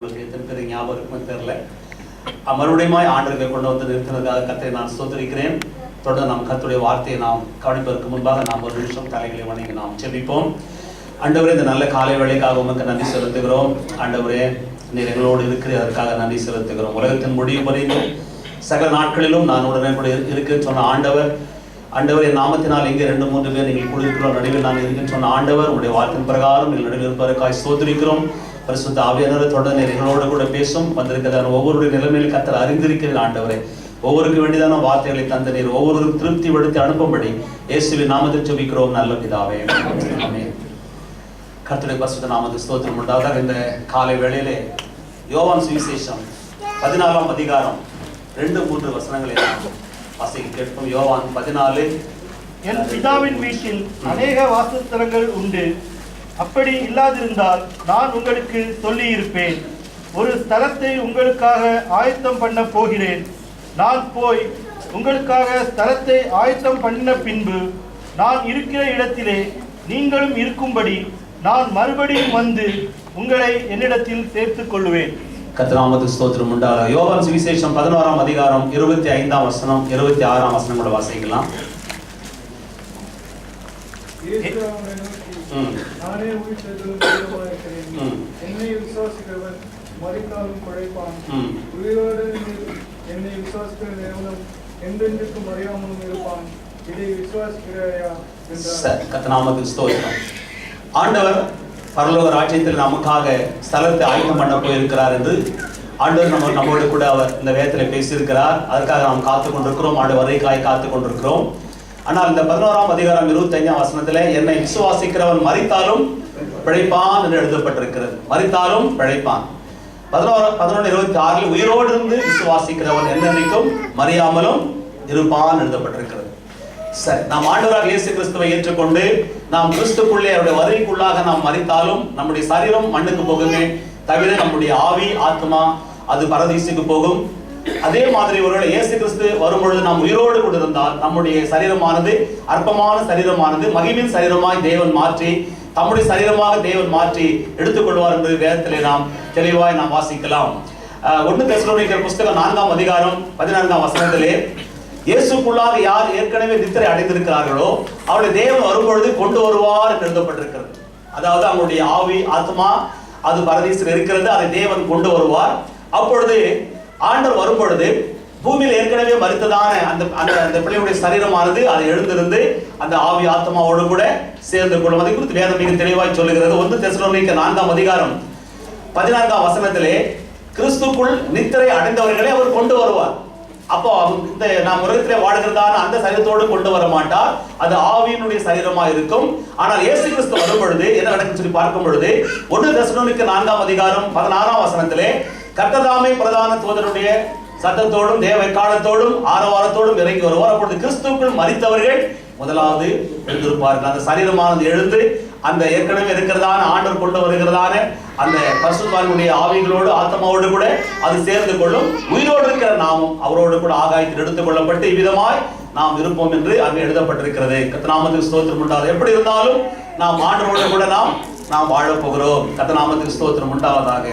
ஞாபகம் தெரியல. மறுபடியும் ஆண்டவரை கொண்டு வந்து நிறுத்தினதாக கர்த்தரை நான் ஸ்தோத்திரிக்கிறேன். தொடர்ந்து நாம் கர்த்தருடைய வார்த்தையை நாம் கவனிப்பதற்கு முன்பாக நாம் ஒரு நிமிஷம் தலைகளை வணங்கி நாம் ஜெபிப்போம். ஆண்டவரே, இந்த நல்ல காலை வேளைக்காக உமக்கு நன்றி செலுத்துகிறோம். ஆண்டவரே, நீர் எங்களோடு இருக்கிற அதற்காக நன்றி செலுத்துகிறோம். உலகத்தின் முடிவு வரையிலும் சகல நாட்களிலும் நான் உடனே கூட இருக்குன்னு சொன்ன ஆண்டவர் என் நாமத்தினால் எங்கே 2-3 பேர் நீங்கள் குழுக்கிறோம் நடுவில் நான் இருக்குன்னு சொன்ன ஆண்டவர், உங்களுடைய வார்த்தையின் பிரகாரம் நீங்கள் நடுவில் இருப்பதற்காக ஸ்தோத்திரிக்கிறோம். பரிசுத்த ஆவியானவரே, தொடர்ந்து எங்களோடு கூட பேசும் வந்திருக்கிறதான ஒவ்வொருடைய நிலைமையில் கர்த்தர் அறிந்திருக்கிறீர். ஆண்டவரே, ஒவ்வொருக்கு வேண்டியதான வார்த்தைகளை தந்த நீர் ஒவ்வொருவரும் திருப்தி படுத்தி அனுப்பும்படி இயேசுவின் நாமத்தில் ஜெபிக்கிறோம் நல்ல பிதாவே, ஆமென். கர்த்தருடைய பரிசுத்த நாமத்துக்கு ஸ்தோத்திரம் உண்டாவதாக. இந்த காலை வேளையிலே யோவான் சுவிசேஷம் 14ஆம் அதிகாரம் 2-3 வசனங்களை வாசிக்க கேட்போம். யோவான் 14. என் பிதாவின் வீட்டில் அநேக வாசஸ்தலங்கள் உண்டு, அப்படி இல்லாதிருந்தால் நான் உங்களுக்கு சொல்லி இருப்பேன். ஒரு ஸ்தலத்தை உங்களுக்காக ஆயத்தம் பண்ண போகிறேன். நான் போய் உங்களுக்காக ஸ்தலத்தை ஆயத்தம் பண்ண பின்பு நான் இருக்கிற இடத்திலே நீங்களும் இருக்கும்படி நான் மறுபடியும் வந்து உங்களை என்னிடத்தில் சேர்த்துக் கொள்ளுவேன். கர்த்தர் நாமத்துக்கு ஸ்தோத்திரம் உண்டாவதாக. யோவான் சுவிசேஷம் 11ஆம் அதிகாரம் 25ஆம் வசனம் 26ஆம் வசனம் கூட வாசிக்கலாம். நானே உயிர்த்தெழுதலும் இருக்கிறேன். என்னை விசுவாசிக்கிறவன் மரித்தாலும் பிழைப்பான். உயிரோடு என்னை விசுவாசிக்கிற எவனும் என்றென்றுக்கும் மறையாமலும் இருப்பான். இதை விசுவாசிக்கிறாயா என்றார். கர்த்தர் நாமத்துக்கு ஸ்தோத்திரம். ஆண்டவர் பரலோக ராஜ்யத்தில் நமக்காக ஸ்தலத்தை ஆயத்தம் பண்ண போயிருக்கிறார் என்று ஆண்டவர் நம்மோடு கூட அவர் இந்த வேதத்தில் பேசியிருக்கிறார். அதற்காக நாம் காத்து கொண்டிருக்கிறோம். ஆண்டு வருகைக்காய் காத்து கொண்டிருக்கிறோம். ஆனால் இந்த 11ஆம் அதிகாரம் 25ஆம் வசனத்திலே என்னை விசுவாசிக்கிறவன் மரித்தாலும் பிழைப்பான் என்று எழுதப்பட்டிருக்கிறது. மரித்தாலும் பிழைப்பான். 11:26 உயிரோடு இருந்து விசுவாசிக்கிறவன் என்னென்னைக்கும் மறியாமலும் இருப்பான் எழுதப்பட்டிருக்கிறது. சரி, நாம் ஆண்டவராக இயேசு கிறிஸ்துவை ஏற்றுக்கொண்டு நாம் கிறிஸ்துக்குள்ளே அவருடைய வருகைக்குள்ளாக நாம் மரித்தாலும் நம்முடைய சரீரம் மண்ணுக்கு போகுமே தவிர நம்முடைய ஆவி ஆத்மா அது பரதீசுக்கு போகும். அதே மாதிரி ஒருவேளை இயேசு கிறிஸ்து வரும்பொழுது நாம் உயிரோடு கூட இருந்தால் நம்முடைய சரீரமானது அற்பமான சரீரமானது மகிமின் சரீரமாய் தேவன் மாற்றி தம்முடைய சரீரமாக தேவன் மாற்றி எடுத்துக்கொள்வார் என்று வேதத்திலே நாம் தெளிவாய் நாம் வாசிக்கலாம். 1 தெசலோனிக்கர் புஸ்தகம் 4ஆம் அதிகாரம் 14ஆம் வசனத்திலே இயேசுக்குள்ளாக யார் ஏற்கனவே நித்திரை அடைந்திருக்கிறார்களோ அவருடைய தேவன் வரும்பொழுது கொண்டு வருவார் என்று எழுதப்பட்டிருக்கிறது. அதாவது அவங்களுடைய ஆவி ஆத்மா அது பரதீசில் இருக்கிறது, அதை தேவன் கொண்டு வருவார். அப்பொழுது ஆண்டவர் வரும்பொழுது பூமியில் ஏற்கனவே மரித்ததான அந்த பிள்ளையுடைய சரீரமானது அதை எழுந்திருந்து அந்த ஆவி ஆத்மாவோடு கூட சேர்ந்து கொள்ளும். அதை குறித்து வேதம் மிக தெளிவாய் சொல்லுகிறது. 1 தெசலோனிக்கர் 4ஆம் அதிகாரம் 14ஆம் வசனத்திலே கிறிஸ்துக்குள் நித்திரை அடைந்தவர்களை அவர் கொண்டு வருவார். அப்போ இந்த நாம் உலகத்திலே வாழ்கிறதான அந்த சரீரத்தோடு கொண்டு வர மாட்டார், அது ஆவியினுடைய சரீரமா இருக்கும். ஆனால் இயேசு கிறிஸ்து வரும் பொழுது என்ன நடக்கும் சொல்லி பார்க்கும் பொழுது 1 தெசலோனிக்கர் 4ஆம் அதிகாரம் 16ஆம் வசனத்திலே கர்த்ததாமே பிரதான தூதனுடைய சத்தத்தோடும் தேவ எக்காலத்தோடும் ஆரவாரத்தோடும் இறங்கி வருவார். அப்பொழுது கிறிஸ்துவுக்குள் மரித்தவர்கள் முதலாவது எழுந்திருப்பார்கள். அந்த சரீரமானது எழுந்து அந்த ஏற்கனவே இருக்கிறதான ஆண்டவர் கொண்டு வருகிறதான அந்த பரிசுத்தவான்களுடைய ஆவிகளோடு ஆத்மாவோடு கூட அது சேர்ந்து கொள்ளும். உயிரோடு இருக்கிற நாமும் அவரோடு கூட ஆகாயத்தில் எடுத்துக் கொள்ளப்பட்டு இவ்விதமாய் நாம் இருப்போம் என்று அங்கு எழுதப்பட்டிருக்கிறது. கர்த்தர் நாமத்துக்கு ஸ்தோத்திரம் உண்டாவதாக. எப்படி இருந்தாலும் நாம் ஆண்டவரோடு கூட நாம் வாழப் போகிறோம். கர்த்தர் நாமத்துக்கு ஸ்தோத்திரம் உண்டாவதாக.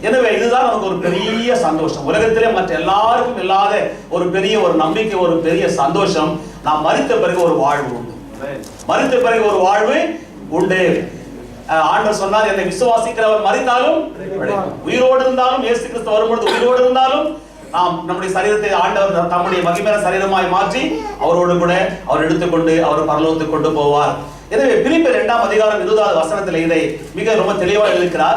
எனவே இதுதான் நமக்கு ஒரு பெரிய சந்தோஷம். உலகத்திலே மற்ற எல்லாருக்கும் இல்லாத ஒரு பெரிய ஒரு நம்பிக்கை, ஒரு பெரிய சந்தோஷம். நாம் மரித்த பிறகு ஒரு வாழ்வு உண்டு. மரித்த பிறகு ஒரு வாழ்வு உண்டு. ஆண்டவர் சொன்னார், என்னை விசுவாசிக்கிறவர் மரித்தாலும் உயிரோடு இருந்தாலும் இயேசு கிறிஸ்து வரும்பொழுது உயிரோடு இருந்தாலும் நாம் நம்முடைய சரீரத்தை ஆண்டவர் தம்முடைய மகிமையான சரீரமாய் மாற்றி அவரோடு கூட அவர் எடுத்துக்கொண்டு அவர் பரலோகத்துக்கு கொண்டு போவார். எனவே பிலிப்பியர் 2ஆம் அதிகாரம் 20ஆவது வசனத்தில் இதை மிக ரொம்ப தெளிவாக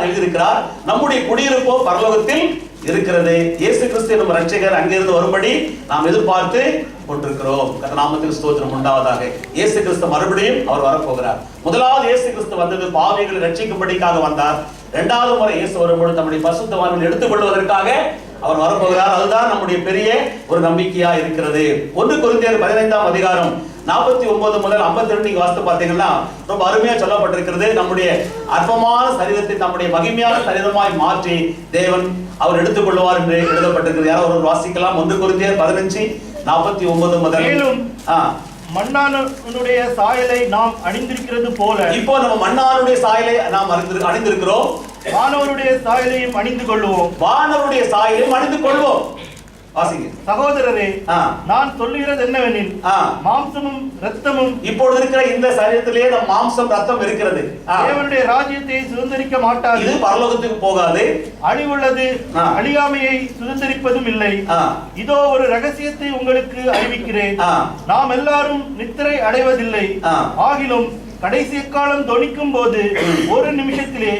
எழுதியிருக்கிறார். நம்முடைய குடியிருப்போ பரலோகத்தில் இருக்கிறது. இயேசு கிறிஸ்து எனும் ரட்சகர் அங்கிருந்து வரும்படி நாம் எதிர்பார்த்து கொண்டிருக்கிறோம். கர்த்தர் நாமத்துக்கு ஸ்தோத்திரம் உண்டாவதாக. இயேசு கிறிஸ்து மறுபடியும் அவர் வரப்போகிறார். முதலாவது இயேசு கிறிஸ்து வந்தது பாவிகளை ரட்சிக்கும்படிக்காக வந்தார். 2வது முறை இயேசு வரும்பொழுது நம்முடைய பரிசுத்தவான்களை எடுத்துக் கொள்வதற்காக அவர் வரப்போகிறார். அதுதான் நம்முடைய பெரிய ஒரு நம்பிக்கையா இருக்கிறது. 1 கொரிந்தியர் 15ஆம் அதிகாரம் 49 முதல் 52 நீங்க வாசித்து பார்த்தீங்கன்னா ரொம்ப அருமையா சொல்லப்பட்டிருக்கிறது. நம்முடைய அற்பமான சரீரத்தை நம்முடைய மகிமையான சரீரமாய் மாற்றி தேவன் அவர் எடுத்துக் கொள்வார் என்று எழுதப்பட்டிருக்கிறது. யாரோ ஒரு வாசிக்கலாம். 1 கொரிந்தியர் 15:49 முதல். மேலும் மன்னானுடைய சாயலை நாம் அணிந்திருக்கிறது போல. இப்போ நம்ம மன்னானுடைய சாயலை நாம் அணிந்திருக்கிறோம். வானவருடைய சாயலையும் அணிந்து கொள்வோம். வானவருடைய சாயலையும் அணிந்து கொள்வோம். வாசிங்க. சகோதரரே, நான் சொல்லுகிறது என்னவெனில், மாம்சமும் இரத்தமும் இப்பொழுது இருக்கிற இந்த சரீரத்திலே நம் மாம்சம் ரத்தம் இருக்கிறது. தேவனுடைய ராஜ்யத்தை சுதந்தரிக்க மாட்டாது. இது பரலோகத்துக்கு போகாது. அழிவுள்ளது, அழியாமையை சுதந்தரிப்பதும் இல்லை. இதோ ஒரு ரகசியத்தை உங்களுக்கு அறிவிக்கிறேன். நாம் எல்லாரும் நித்திரை அடைவதில்லை. ஆகிலும் கடைசி காலம் தொனிக்கும் போது ஒரு நிமிஷத்திலே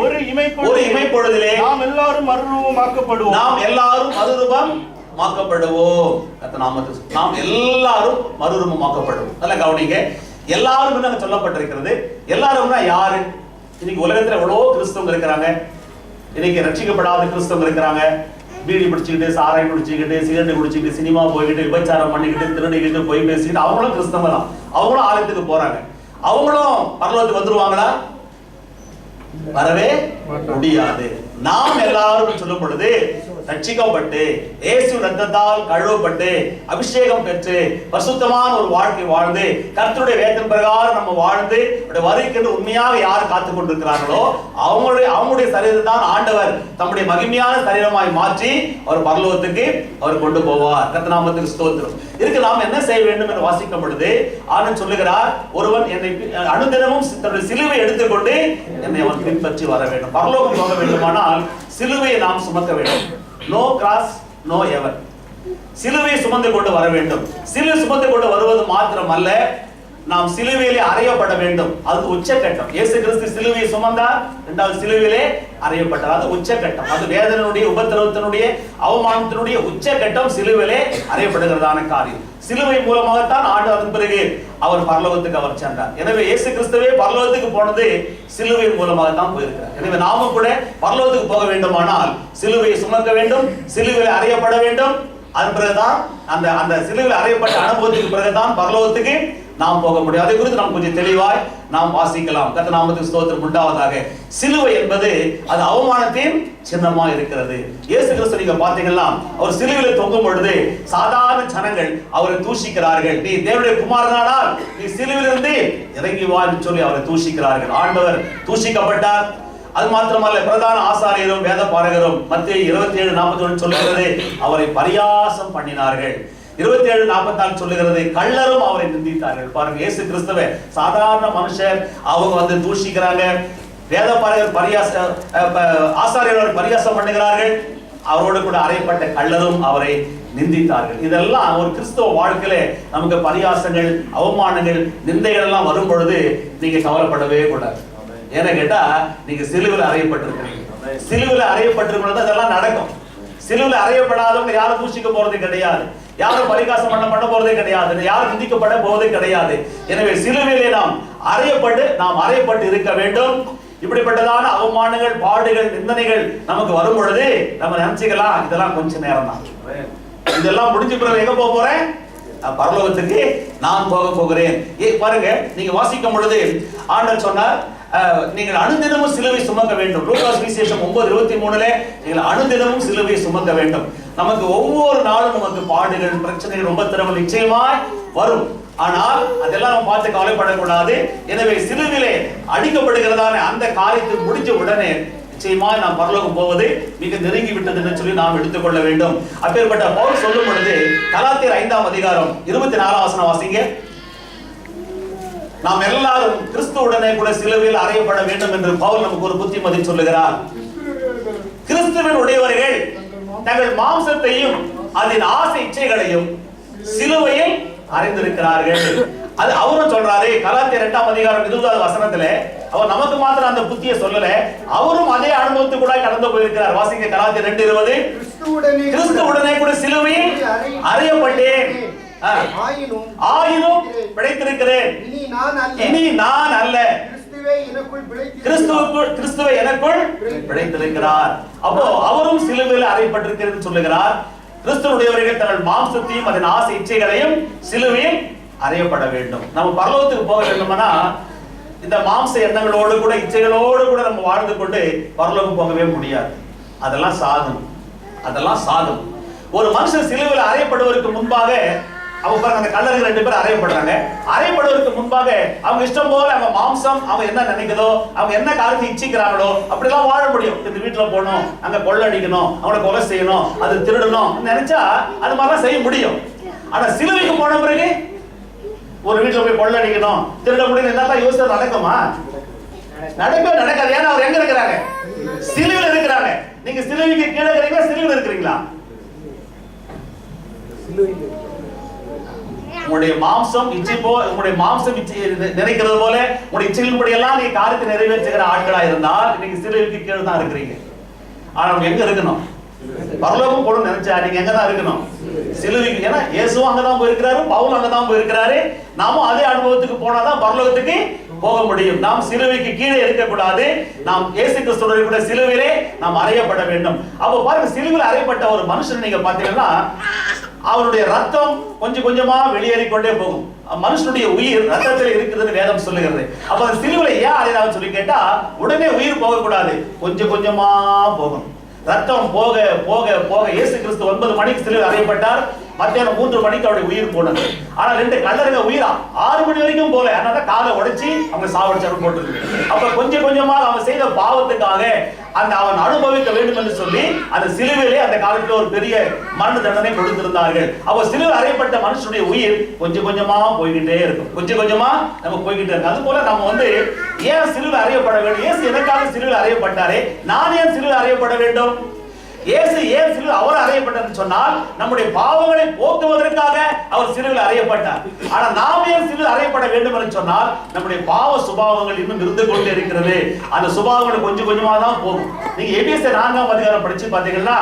ஒரு இமைப்பொழுதிலே நாம் எல்லாரும் மறுரூபமாக்கப்படுவோம். நாம் எல்லாரும் மறுரூபமாக்கப்படுவோம். நாம் எல்லாரும் மறுரூபமாக்கப்படுவோம். நல்ல கவனிங்க. எல்லாரும் நாங்க சொல்லப்பட்டிருக்கிறது. எல்லாரும்னா யாரு? இன்னைக்கு உலகத்துல எவ்வளவோ கிறிஸ்தவங்க இருக்கிறாங்க. இன்னைக்கு ரட்சிக்கப்படாத கிறிஸ்தவங்க இருக்கிறாங்க. பீடி பிடிச்சிக்கிட்டு, சாராயம் குடிச்சுக்கிட்டு, சிகரெட் குடிச்சுக்கிட்டு, சினிமா போய்கிட்டு, விபச்சாரம் பண்ணிக்கிட்டு, திருடிக்கிட்டு, போய் பேசிக்கிட்டு, அவங்களும் கிறிஸ்தவங்க தான். அவங்களும் ஆலயத்துக்கு போறாங்க. அவங்களும் பரலோகத்துக்கு வந்துருவாங்களா? வரவே முடியாது. நாம் எல்லாரும் சொல்லும் பொழுது ரட்சிக்கப்பட்டு இயேசு ரத்தத்தால் கழுவப்பட்டு அபிஷேகம் பெற்று பரிசுத்தமான ஒரு வாழ்க்கை வாழ்ந்து கர்த்தருடைய வேதத்தின் பிரகாரம் நம்ம வாழ்ந்து வருகின்ற உண்மையாக யார் காத்துக் கொண்டிருக்கிறார்களோ அவங்களுடைய சரீரம் தான் ஆண்டவர் தம்முடைய மகிமையான சரீரமாய் மாற்றி அவர் பரலோகத்துக்கு அவர் கொண்டு போவார். கர்த்தர் நாமத்துக்கு ஸ்தோத்திரம். இதுக்கு நாம் என்ன செய்ய வேண்டும் என்று வாசிக்கும் பொழுது ஆண்டவர் சொல்லுகிறார், ஒருவன் என்னை அனுதினமும் தன்னுடைய சிலுவை எடுத்துக்கொண்டு என்னை அவன் பின்பற்றி வர வேண்டும். பரலோகம் போக வேண்டுமானால் சிலுவையை நாம் சுமக்க வேண்டும். நோ கிராஸ் நோ எவர். சிலுவையை சுமந்து கொண்டு வர வேண்டும். சிலுவை சுமந்து கொண்டு வருவது மாத்திரம் அல்ல, நாம் சிலுவையிலே அறையப்பட வேண்டும். அது உச்சக்கட்டம். இயேசு கிறிஸ்து சிலுவையை சுமந்தார், இரண்டாவது சிலுவையிலே அறையப்பட்டார். அது உச்சக்கட்டம். அது வேதனையுடைய, உபத்திரவத்தினுடைய, அவமானத்தினுடைய உச்சக்கட்டம் சிலுவையிலே அறையப்படுகிறதான காரியம். சிலுவை மூலமாகத்தான் ஆண்டவரின் பிறகு அவர் பரலோகத்துக்கு அவர் சென்றார். எனவே இயேசு கிறிஸ்துவே பரலோகத்துக்கு போனது சிலுவையின் மூலமாகத்தான் போயிருக்கிறார். எனவே நாமும் கூட பரலோகத்துக்கு போக வேண்டுமானால் சிலுவையை சுமக்க வேண்டும், சிலுவையில் அறையப்பட வேண்டும். அதன் பிறகுதான் அந்த சிலுவையில் அறையப்பட்ட அனுபவத்துக்கு பிறகுதான் பரலோகத்துக்கு நாம் போக முடியும். அதை குறித்து நாம் கொஞ்சம் தெளிவாய் நாம் வாசிக்கலாம். கர்த்தர் நாமத்துக்கு ஸ்தோத்திரம் உண்டாவதாக. சிலுவை என்பது அது அவமானத்தின் சின்னமா இருக்கிறது. இயேசு கிறிஸ்து நீங்க பாத்தீங்கன்னா அவர் சிலுவையில் தொங்கும் பொழுது சாதாரண ஜனங்கள் அவரை தூஷிக்கிறார்கள். நீ தேவனுடைய குமாரனானால் நீ சிலுவையிலிருந்து இறங்கி வா என்று சொல்லி அவரை தூஷிக்கிறார்கள். ஆண்டவர் தூஷிக்கப்பட்டார். அது மாத்திரமல்ல, பிரதான ஆசாரியரும் வேத பாரகரும் மத்தேயு 27:41 சொல்லுகிறது அவரை பரியாசம் பண்ணினார்கள். 27:44 சொல்லுகிறது கள்ளரும் அவரை நிந்தித்தார்கள். பாருங்க, இயேசு கிறிஸ்துவை சாதாரண மனுஷர் அவங்க வந்து தூஷிக்கிறாங்க. வேத பாரகர் ஆசாரியர்கள் பரியாசம் பண்ணுகிறார்கள். அவரோடு கூட அறையப்பட்ட கள்ளரும் அவரை நிந்தித்தார்கள். இதெல்லாம் ஒரு கிறிஸ்தவ வாழ்க்கையில நமக்கு பரியாசங்கள், அவமானங்கள், நிந்தைகள் எல்லாம் வரும் பொழுது நீங்க கவலைப்படவே கூடாது. ஏன்னா கேட்டா நீங்க சிலுவையில் அறையப்பட்டிருக்கிறீங்க. சிலுவையில் அறையப்பட்டிருக்கிறது அதெல்லாம் நடக்கும். சிலுவையில் அறையப்படாதவங்க யாரும் தூஷிக்க போறது கிடையாது, யாரும் பரிகாசம் பண்ண போறதே கிடையாது, யாரும் நிந்திக்கப்பட போவதே கிடையாது. எனவே சிலுவையிலே நாம் அறையப்பட்டு இருக்க வேண்டும். இப்படிப்பட்டதான அவமானங்கள், பாடுகள், நிந்தனைகள் நமக்கு வரும் பொழுது நம்ம நினைச்சுக்கலாம் இதெல்லாம் கொஞ்ச நேரம் தான், இதெல்லாம் முடிஞ்ச பிறகு எங்க போக போறேன்? பரலோகத்துக்கு நான் போக போகிறேன். பாருங்க, நீங்க வாசிக்கும் பொழுது ஆண்டவர் சொன்னார் நீங்கள் அனுதினமும் சிலுவை சுமக்க வேண்டும். லூகாஸ் விசேஷம் 9:23 நீங்கள் அனுதினமும் சிலுவை சுமக்க வேண்டும். நமக்கு ஒவ்வொரு நாளும் நமக்கு பாடுகள், பிரச்சனைகள், உபத்திரவங்கள் நிச்சயமாய் வரும். ஆனால் அதெல்லாம் நம்ம பார்த்து கவலைப்படக்கூடாது. எனவே சிலுவிலே அடிக்கப்படுகிறதான அந்த காரியத்தை முடிஞ்ச உடனே நிச்சயமாய் நாம் பரலோகம் போவது மிக நெருங்கி விட்டது என்று சொல்லி நாம் எடுத்துக்கொள்ள வேண்டும். அப்பேற்பட்ட பவுல் சொல்லும் பொழுது கலாத்தியர் 5:24 வாசிங்க. நாம் எல்லாரும் கிறிஸ்துவுடனே கூட சிலுவையில் அறையப்பட வேண்டும் என்று பவுல் நமக்கு ஒரு புத்திமதி சொல்லுகிறார். கிறிஸ்துவின் உடையவர்கள் தங்கள் மாம்சத்தையும் அதன் ஆசை இச்சைகளையும் சிலுவையில் அறைந்திருக்கிறார்கள். அது அவரும் சொல்றாரு. கலாத்தியர் 2:20 அவர் நமக்கு மாத்திரம் அந்த புத்தியை சொல்லல, அவரும் அதே அனுபவத்து கூட கடந்து போயிருக்கிறார். வாசிங்க கலாத்தியர் 2:20. கிறிஸ்துவுடனே கூட சிலுவையில் அறையப்பட்டேன், ஆயினும் பிழைத்திருக்கிறேன். இனி நான் அல்ல, கிறிஸ்துவே எனக்குள் பிழைத்திருக்கிறார். அப்போ அவரும் சிலுவையில் அறையப்பட்டிருக்கிறது சொல்லுகிறார். கிறிஸ்துவுடையவர்கள் தங்கள் மாம்சத்தையும் அதன் ஆசை இச்சைகளையும் சிலுவையில் அறையப்பட வேண்டும். நம்ம பரலோகத்துக்கு போக வேண்டும்னா இந்த மாம்ச எண்ணங்களோடு கூட இச்சைகளோடு கூட நம்ம வாழ்ந்து கொண்டு பரலோகம் போகவே முடியாது. அதெல்லாம் சாதம். ஒரு மனுஷன் சிலுவையில் அறையப்படுவதற்கு முன்பாக அவங்க பாருங்க, அந்த கல்லர்கள் 2 பேர் அறையப்படுறாங்க. அறையப்படுவதற்கு முன்பாக அவங்க இஷ்டம் போல அவங்க மாம்சம் அவங்க என்ன நினைக்குதோ, அவங்க என்ன காரியத்தை இச்சிக்கிறாங்களோ அப்படிலாம் வாழ முடியும். இந்த வீட்டுல போகணும், அங்க கொள்ளடிக்கணும், அவங்கள கொலை செய்யணும், அது திருடணும் நினைச்சா அது மாதிரிலாம் செய்ய முடியும். ஆனா சிலுவைக்கு போன பிறகு ஒரு வீட்டுல போய் கொள்ளடிக்கணும், திருட முடியும் என்ன யோசிச்சா நடக்குமா? நடக்கவே நடக்காது. ஏன்னா அவர் எங்க இருக்கிறாங்க? சிலுவையில் இருக்கிறாங்க. நீங்க சிலுவைக்கு கீழே இருக்கிறீங்களா, சிலுவையில் இருக்கிறீங்களா? உங்களுடைய மாம்சம் இச்சை உங்களுடைய மாம்சம் நினைக்கிறது போல உங்களுடைய இச்சைகளின்படி எல்லாம் நீங்க காரியத்தை நிறைவேற்றுகிற ஆட்களா இருந்தால் இன்னைக்கு சிலுவைக்கு கீழே தான் இருக்கிறீங்க. ஆனா அவங்க எங்க இருக்கணும்? பரலோகம் போகணும்னு நினைச்சா நீங்க எங்க தான் இருக்கணும்? சிலுவைக்கு. ஏன்னா இயேசுவும் அங்கதான் போயிருக்கிறாரு, பவுலும் அங்கதான் போயிருக்கிறாரு. நாமும் அதே அனுபவத்துக்கு போனாதான் பரலோகத்துக்கு போக முடியும். நாம் சிலுவைக்கு கீழே இருக்கக்கூடாது. நாம் இயேசு கிறிஸ்துவோட சிலுவையிலே நாம் அறையப்பட வேண்டும். அப்ப பாருங்க, சிலுவையில் அறையப்பட்ட ஒரு மனுஷன் நீங்க பாத்தீங்கன்னா அவருடைய ரத்தம் கொஞ்சம் கொஞ்சமா வெளியேறிக்கொண்டே போகும். மனுஷனுடைய உயிர் ரத்தத்தில் இருக்கிறது வேதம் சொல்லுகிறது. அப்ப அந்த சிலுவையில ஏன் அறையறான்னு சொல்லி கேட்டா, உடனே உயிர் போகக்கூடாது, கொஞ்சம் கொஞ்சமா போகும். ரத்தம் போக போக போக இயேசு கிறிஸ்து 9 மணிக்கு சிலுவையில் அறையப்பட்டார். மத்தியானம் 3 மணிக்கு அவருடைய உயிர் போனது. ஆனா 2 கல்லறைங்க உயிரா 6 மணி வரைக்கும் போல. அதனால காலை உடைச்சி அவங்க சாவடிச்சாரு போட்டு. அப்ப கொஞ்சம் கொஞ்சமா அவன் செய்த பாவத்துக்காக அவன் அனுபவிக்க வேண்டும் என்று சொல்லி அந்த சிலுவையிலே அந்த காலத்துல ஒரு பெரிய மரண தண்டனை கொடுத்திருந்தார்கள். அப்ப சிலுவையில் அறையப்பட்ட மனுஷனுடைய உயிர் கொஞ்சம் கொஞ்சமா போய்கிட்டே இருக்கும். கொஞ்சம் கொஞ்சமா நம்ம போய்கிட்டே இருக்கும். அது போல நம்ம ஏன் சிலுவையில் அறையப்பட வேண்டும்? இயேசு எனக்காக சிலுவையில் அறையப்பட்டாரே, நான் ஏன் சிலுவையில் அறையப்பட வேண்டும்? இயேசு ஏன் சிலுவையில் அவர் அறையப்பட்டார் சொன்னால் நம்முடைய பாவங்களை போக்குவதற்காக அவர் சிலுவையில் அறையப்பட்டார். ஆனா நாம் ஏன் சிலுவையில் அறையப்பட வேண்டும் என்று சொன்னால் நம்முடைய பாவ சுபாவங்கள் இன்னும் இருந்து கொண்டே இருக்கிறது. அந்த சுபாவங்கள் கொஞ்சம் கொஞ்சமா தான் போகும். நீங்க எபேசியர் 4ஆம் அதிகாரம் படிச்சு பாத்தீங்கன்னா,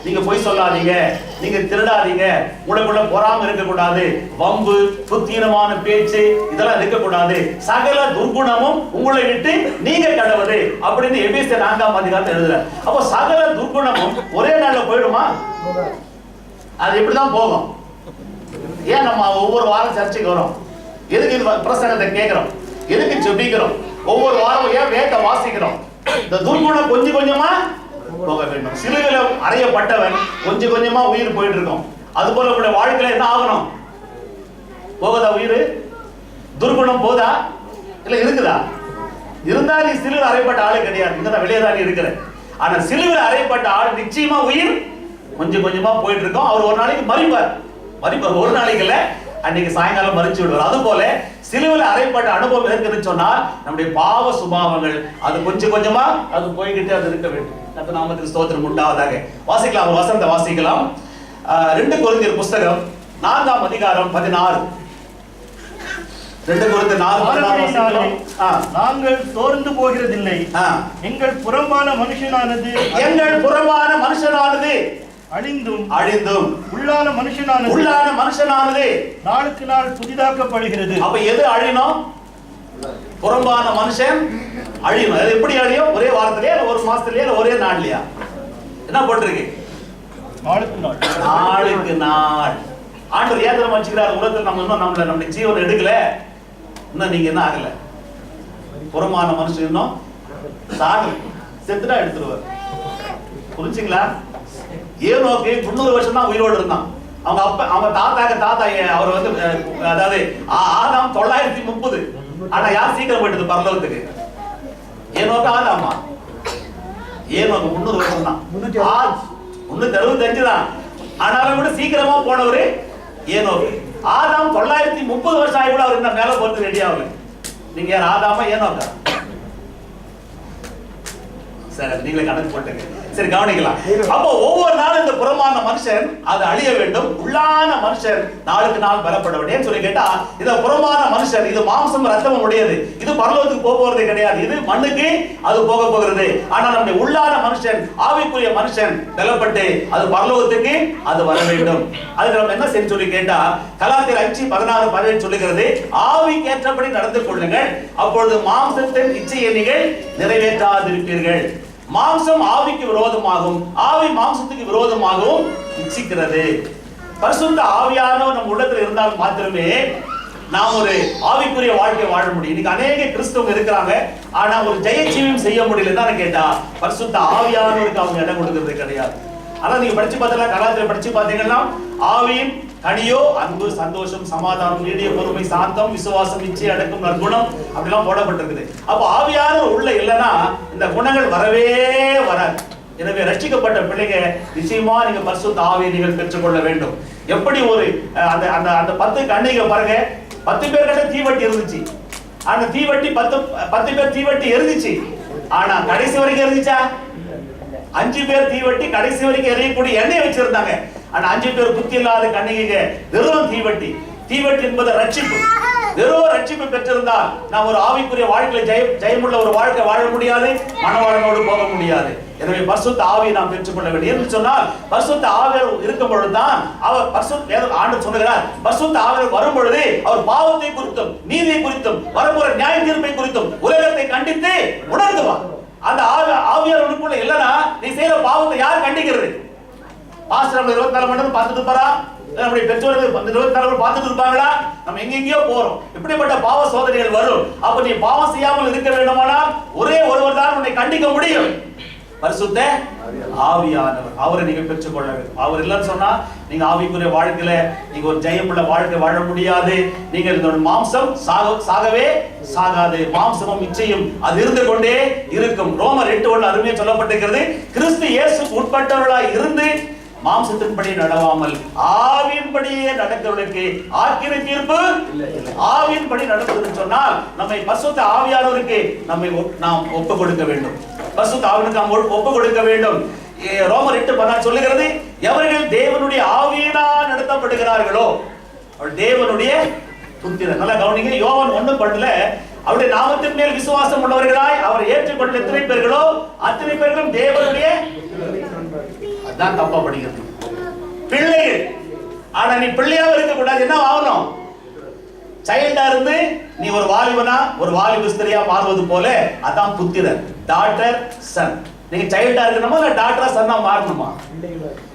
நீங்க பொய் சொல்லாதீங்க, நீங்க திருடாதீங்க, உங்களுக்குள்ள பொறாமை இருக்கக்கூடாது, வம்பு புத்தீனமான பேச்சு இதெல்லாம் இருக்கக்கூடாது, சகல துர்குணமும் உங்களை விட்டு நீங்க கடவுது அப்படின்னு எபேசியர் 4ஆம் அதிகாரத்தை எழுதுற. அப்போ சகல துர்குணமும் ஒரே நாள்ல போயிடுமா? அது எப்படிதான் போகும்? ஏன் நம்ம ஒவ்வொரு வாரம் சர்ச்சைக்கு வரோம்? எதுக்கு இந்த பிரசங்கத்தை கேட்கிறோம்? எதுக்கு ஜெபிக்கிறோம்? ஒவ்வொரு வாரம் ஏன் வேதத்தை வாசிக்கிறோம்? இந்த துர்குணம் கொஞ்சம் கொஞ்சமா போக வேண்டும். சிலுவையில அறையப்பட்டவன் கொஞ்சம் கொஞ்சமா உயிர் போயிட்டு இருக்கும். அது போல உங்களுடைய வாழ்க்கையில என்ன ஆகணும்? போகுதா உயிர்? துர்குணம் போதா? இல்ல இருக்குதா? இருந்தா நீ சிலுவையில் அறையப்பட்ட ஆளே கிடையாது. இங்கதான் வெளியே தான் இருக்கிற. ஆனா சிலுவையில் அறையப்பட்ட ஆள் நிச்சயமா உயிர் கொஞ்சம் கொஞ்சமா போயிட்டு இருக்கும். அவர் ஒரு நாளைக்கு மறிப்பார். ஒரு நாளைக்கு இல்ல, அன்னைக்கு சாயங்காலம் மறிச்சு விடுவார். அது போல சிலுவையில் அறையப்பட்ட அனுபவம் இருக்குன்னு சொன்னா நம்முடைய பாவ சுபாவங்கள் அது கொஞ்சம் கொஞ்சமா அது போய்கிட்டே அது இருக்க வேண்டும். கர்த்தர் நாமத்துக்கு ஸ்தோத்திரம் உண்டாவதாக. வாசிக்கலாம், ஒரு வசனத்தை வாசிக்கலாம். 2 கொரிந்தியர் புஸ்தகம் 4ஆம் அதிகாரம் 16. 2 கொரிந்தியர் 4:16. நாங்கள் சோர்ந்து போகிறதில்லை. எங்கள் புறம்பான மனுஷனானது அழிந்தும் உள்ளான மனுஷனானது நாளுக்கு நாள் புதிதாக்கப்படுகிறது. அப்ப எது அழியணும்? புறம்பான மனுஷன் அழியணும். அது எப்படி அழியும்? ஒரே வாரத்திலேயே, ஒரு மாசத்திலேயே, ஒரே நாள்லயா? என்ன போட்டிருக்கு? நாளுக்கு நாள். ஆண்டவர் ஏந்திரம் வச்சுக்கிறார். உலகத்தில் நம்ம இன்னும் நம்முடைய ஜீவனை எடுக்கல. இன்னும் நீங்க என்ன ஆகல? புறமான மனுஷன் இன்னும் சாகல, செத்துட்டா எடுத்துருவார். புரிஞ்சுங்களா? ஏனோக்கு 300 வருஷம் தான் உயிரோடு இருந்தான். அவங்க தாத்தா அவர் அதாவது ஆதாம் 930. ஆனா யார் சீக்கிரம் போயிட்டது பரலோகத்துக்கு? ஏனோக்கு ஆதாமா? ஏனோக்கு 300 வருஷம் தான், 365 தான். ஆனாலும் கூட சீக்கிரமா போனவரு ஏனோக்கு. ஆதாம் 930 வருஷம் ஆகி கூட அவர் என்ன மேல போறது ரெடி ஆகல. நீங்க யார், ஆதாமா ஏனோக்கா? சரி, நீங்களே கணக்கு போட்டுங்க. சரி, கவனிக்கலாம். அப்போ ஒவ்வொரு நாளும் இந்த புறமான மனுஷன் அது அழிய வேண்டும், உள்ளான மனுஷன் நாளுக்கு நாள் பலப்பட வேண்டும் சொல்லி கேட்டா, இந்த புறமான மனுஷன் இது மாம்சம் ரத்தமும் உடையது. இது பரலோகத்துக்கு போக போறது கிடையாது. இது மண்ணுக்கு அது போக போகிறது. ஆனா நம்முடைய உள்ளான மனுஷன், ஆவிக்குரிய மனுஷன் பலப்பட்டு அது பரலோகத்துக்கு அது வர வேண்டும். அதுக்கு நம்ம என்ன செய்ய சொல்லி கேட்டா, கலாத்தியர் 5:16-17 சொல்லுகிறது, ஆவிக்கு ஏற்றபடி நடந்து கொள்ளுங்கள், அப்பொழுது மாம்சத்தின் இச்சையை நீங்கள் நிறைவேற்றாதிருப்பீர்கள். மாம்சம் ஆவிக்கு விரோதமாகவும் ஆவி மாம்சத்துக்கு விரோதமாகவும் இச்சிக்கிறது. பரிசுத்த ஆவியானவர் நம் உள்ளத்தில் இருந்தால் மாத்திரமே நாம் ஒரு ஆவிக்குரிய வாழ்க்கை வாழ முடியும். இன்னைக்கு அநேக கிறிஸ்தவங்க இருக்கிறாங்க, ஆனா ஒரு ஜெயஜீவியம் செய்ய முடியல. என்ன கேட்டா, பரிசுத்த ஆவியானவருக்கு அவங்க இடம் கொடுக்கிறது கிடையாது. ஆனா நீங்க படிச்சு பார்த்தா கலாத்திர படிச்சு பார்த்தீங்கன்னா ஆவியின் கனியோ அன்பு, சந்தோஷம், சமாதானம், நீடிய பொறுமை, சாந்தம், விசுவாசம், இச்சை, அடக்கம், நற்குணம் அப்படிலாம் போடப்பட்டிருக்குது. அப்ப ஆவியானவர் உள்ள இல்லைன்னா இந்த குணங்கள் வரவே வராது. எனவே ரட்சிக்கப்பட்ட பிள்ளைங்க நிச்சயமா நீங்க பரிசுத்த ஆவியை நீங்கள் பெற்றுக்கொள்ள வேண்டும். எப்படி ஒரு அந்த அந்த அந்த 10 கன்னிகை பாருங்க, 10 பேர் கிட்ட தீவட்டி இருந்துச்சு. அந்த தீவட்டி 10 பேர் தீவட்டி எரிஞ்சிச்சு. ஆனா கடைசி வரைக்கும் எரிஞ்சிச்சா? 5 பேர் தீவட்டி கடைசி வரைக்கும் எரியக்கூடிய எண்ணெய் வச்சிருந்தாங்க. ஆனா 5 பேர் புத்தி இல்லாத கன்னிகைங்க வெறும் தீவட்டி. தீவட்டி என்பது ரட்சிப்பு. வெறும் ரட்சிப்பு பெற்றிருந்தால் நாம் ஒரு ஆவிக்குரிய வாழ்க்கையில ஜெயமுள்ள ஒரு வாழ்க்கை வாழ முடியாது, மனவாளனோடு போக முடியாது. எனவே பரிசுத்த ஆவியை நாம் பெற்றுக்கொள்ள வேண்டும் என்று சொன்னால் பரிசுத்த ஆவியார் இருக்கும் பொழுதுதான் அவர் ஆண்டவர் சொல்லுகிறார், பரிசுத்த ஆவியார் வரும் பொழுது அவர் பாவத்தை குறித்தும் நீதியை குறித்தும் வரப்போற நியாய தீர்ப்பை குறித்தும் உலகத்தை கண்டித்து உணர்த்துவார். அந்த ஆவியார் உனக்குள்ள இல்லைன்னா நீ செய்யற பாவத்தை யார் கண்டிக்கிறது? பாஸ்டர் 24 மணி நேரம் பார்த்துட்டு போறா, நம்முடைய பெற்றோர்கள் 24 மணி பார்த்துட்டு இருப்பாங்களா? நம்ம எங்கெங்கயோ போறோம். இப்படிப்பட்ட பாவ சோதனைகள் வரும். அப்ப நீ பாவம் செய்யாமல் இருக்க வேண்டுமானால் ஒரே ஒருவர் தான் உன்னை கண்டிக்க முடியும், பரிசுத்த ஆவியானவர். அவரை நீங்க பெற்றுக்கொள்ள வேண்டும். அவர் இல்லைன்னு சொன்னா நீங்க ஆவிக்குரிய வாழ்க்கையில நீங்க ஒரு ஜெயமுள்ள வாழ்க்கை வாழ முடியாது. நீங்கள் இந்த மாம்சம் சாகவே சாகாது. மாம்சமும் இச்சையும் அது இருந்து கொண்டே இருக்கும். ரோமர் 8:1 அருமையா சொல்லப்பட்டிருக்கிறது, கிறிஸ்து இயேசுக்கு உட்பட்டவர்களாய் இருந்து மாம்சத்தின்படி நடவாமல் ஆவியின்படியே நடக்கிறவர்களுக்கு ஆக்கினை தீர்ப்பு இல்லை. ஆவியின்படி நடப்பதுன்னு சொன்னால் நம்மை பரிசுத்த ஆவியானவருக்கு நாம் ஒப்பு கொடுக்க வேண்டும். பரிசுத்த ஆவியானவருக்கு நாம் ஒப்பு கொடுக்க வேண்டும். ரோமர் 8:14 சொல்லுகிறது, எவர்கள் தேவனுடைய ஆவியினால் நடத்தப்படுகிறார்களோ அவர் தேவனுடைய புத்திரர். நல்லா கவனிங்க, யோவான் 1:12 அவருடைய நாமத்தின் மேல் விசுவாசம் உள்ளவர்களாய் அவரை ஏற்றுக்கொண்ட எத்தனை பேர்களோ அத்தனை பேர்களும் தேவனுடைய. அதான் தப்பா படிக்கிறது, பிள்ளைகள். ஆனா நீ பிள்ளையாவும் இருக்க கூடாது. என்ன ஆகணும்? சைல்டா இருந்து நீ ஒரு வாலிபனா ஒரு வாலிப ஸ்திரியா மாறுவது போல அதான் புத்திரர், டாட்டர், சன். நீங்க சைல்டா இருக்கணுமா இல்ல டாட்டரா சன்னா மாறணுமா?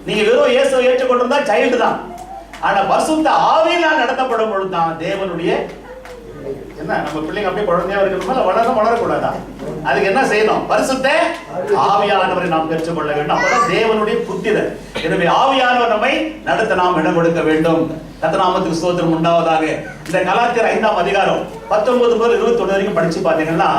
நீங்க வெறும் இயேசுவை ஏற்றுக்கொண்டிருந்தா சைல்டு தான். ஆனா பரிசுத்த ஆவியினால் நடத்தப்படும் பொழுதுதான் தேவனுடைய. என்ன நம்ம பிள்ளைங்க அப்படியே குழந்தையா இருக்கணுமா இல்ல வளரக்கூடாதா? அதுக்கு என்ன செய்யணும்? பரிசுத்த ஆவியானவரை நாம் பெற்றுக்கொள்ள வேண்டும். அப்பதான் தேவனுடைய புத்திரர். எனவே ஆவியானவர் நம்மை நடத்த நாம் இடம் கொடுக்க வேண்டும். கர்த்தநாமத்துக்கு ஸ்தோத்திரம் உண்டாவதாக. இந்த கலாத்தியர் 5ஆம் அதிகாரம் 19 முதல் 21 வரைக்கும் படிச்சு பாத்தீங்கன்னா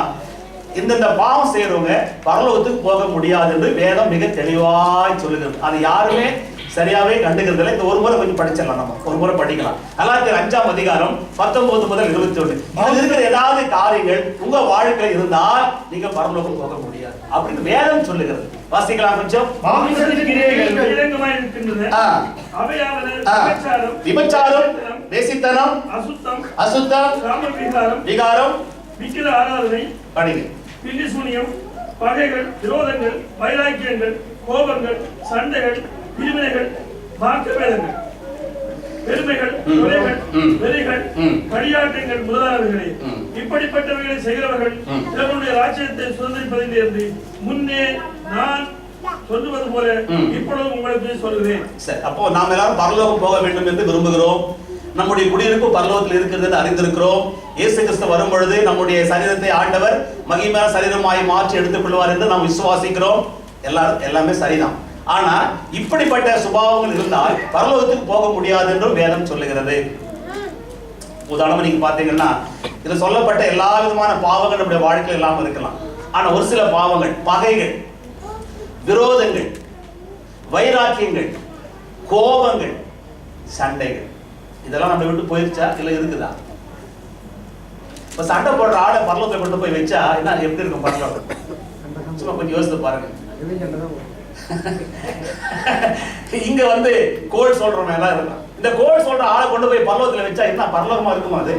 இந்த பாவம் செய்யறவங்க பரலோகத்துக்கு போக முடியாது என்று வேதம் மிக தெளிவாய் சொல்லுகிறது. அது யாருமே சரியாவே கண்டுக்கிறது இல்லை. இந்த ஒரு முறை கொஞ்சம் படிச்சிடலாம், நம்ம ஒரு முறை படிக்கலாம். கலாத்தியர் 5ஆம் அதிகாரம் 19 முதல் 21. இதுல இருக்கிற ஏதாவது காரியங்கள் உங்க வாழ்க்கையில இருந்தால் நீங்க பரலோகம் போக முடியாது அப்படின்னு வேதம் சொல்லுகிறது. வாசிக்கலாம் கொஞ்சம். விபச்சாரம், வேசித்தனம், அசுத்தம், விகாரம், விக்கிர ஆராதனை, பில்லிசூனியம், பகைகள், விரோதங்கள், வைராக்கியங்கள், கோபங்கள், சண்டைகள், பிரிவினைகள், வாக்குவேதங்கள், பெருமைகள், கொலைகள், வெறிகள், களியாட்டங்கள் முதலானவைகளே. இப்படிப்பட்டவைகளை செய்கிறவர்கள் தேவனுடைய ராஜ்யத்தை சுதந்திரிப்பதில் இருந்து முன்னே நான் சொல்லுவது போல இப்பொழுது உங்களுக்கு சொல்கிறேன். சரி, அப்போ நாம் எல்லாரும் பரலோகம் போக வேண்டும் என்று விரும்புகிறோம். நம்முடைய குடியிருப்பு பரலோகத்தில் இருக்கிறது என்று அறிந்திருக்கிறோம். இயேசு கிறிஸ்து வரும் பொழுது நம்முடைய சரீரத்தை ஆண்டவர் மகிமையான சரீரமாய் மாற்றி எடுத்துக் கொள்வார் என்று நாம் விசுவாசிக்கிறோம். எல்லாமே சரிதான். ஆனா இப்படிப்பட்ட சுபாவங்கள் இருந்தால் பரலோகத்துக்கு போக முடியாது என்றும் வேதம் சொல்லுகிறது. உதாரணமா நீங்க பாத்தீங்கன்னா இதுல சொல்லப்பட்ட எல்லா விதமான பாவங்கள் நம்முடைய வாழ்க்கையில் எல்லாம் இருக்கலாம். ஆனா ஒரு சில பாவங்கள், பகைகள், விரோதங்கள், வைராக்கியங்கள், கோபங்கள், சண்டைகள், இதெல்லாம் நம்ம விட்டு போயிருச்சா இல்ல இருக்குதா? இப்ப சண்டை போடுற ஆளை பரலோகத்தை கொண்டு போய் வச்சா என்ன எப்படி இருக்கும் பரலோகம்? சும்மா கொஞ்சம் யோசித்து பாருங்க. இங்க வந்து கோல் சொல்றவங்க எல்லாம் இருக்கலாம். இந்த கோல் சொல்ற ஆளை கொண்டு போய் பரலோகத்துல வச்சா என்ன பரலோகமா இருக்குமா? அது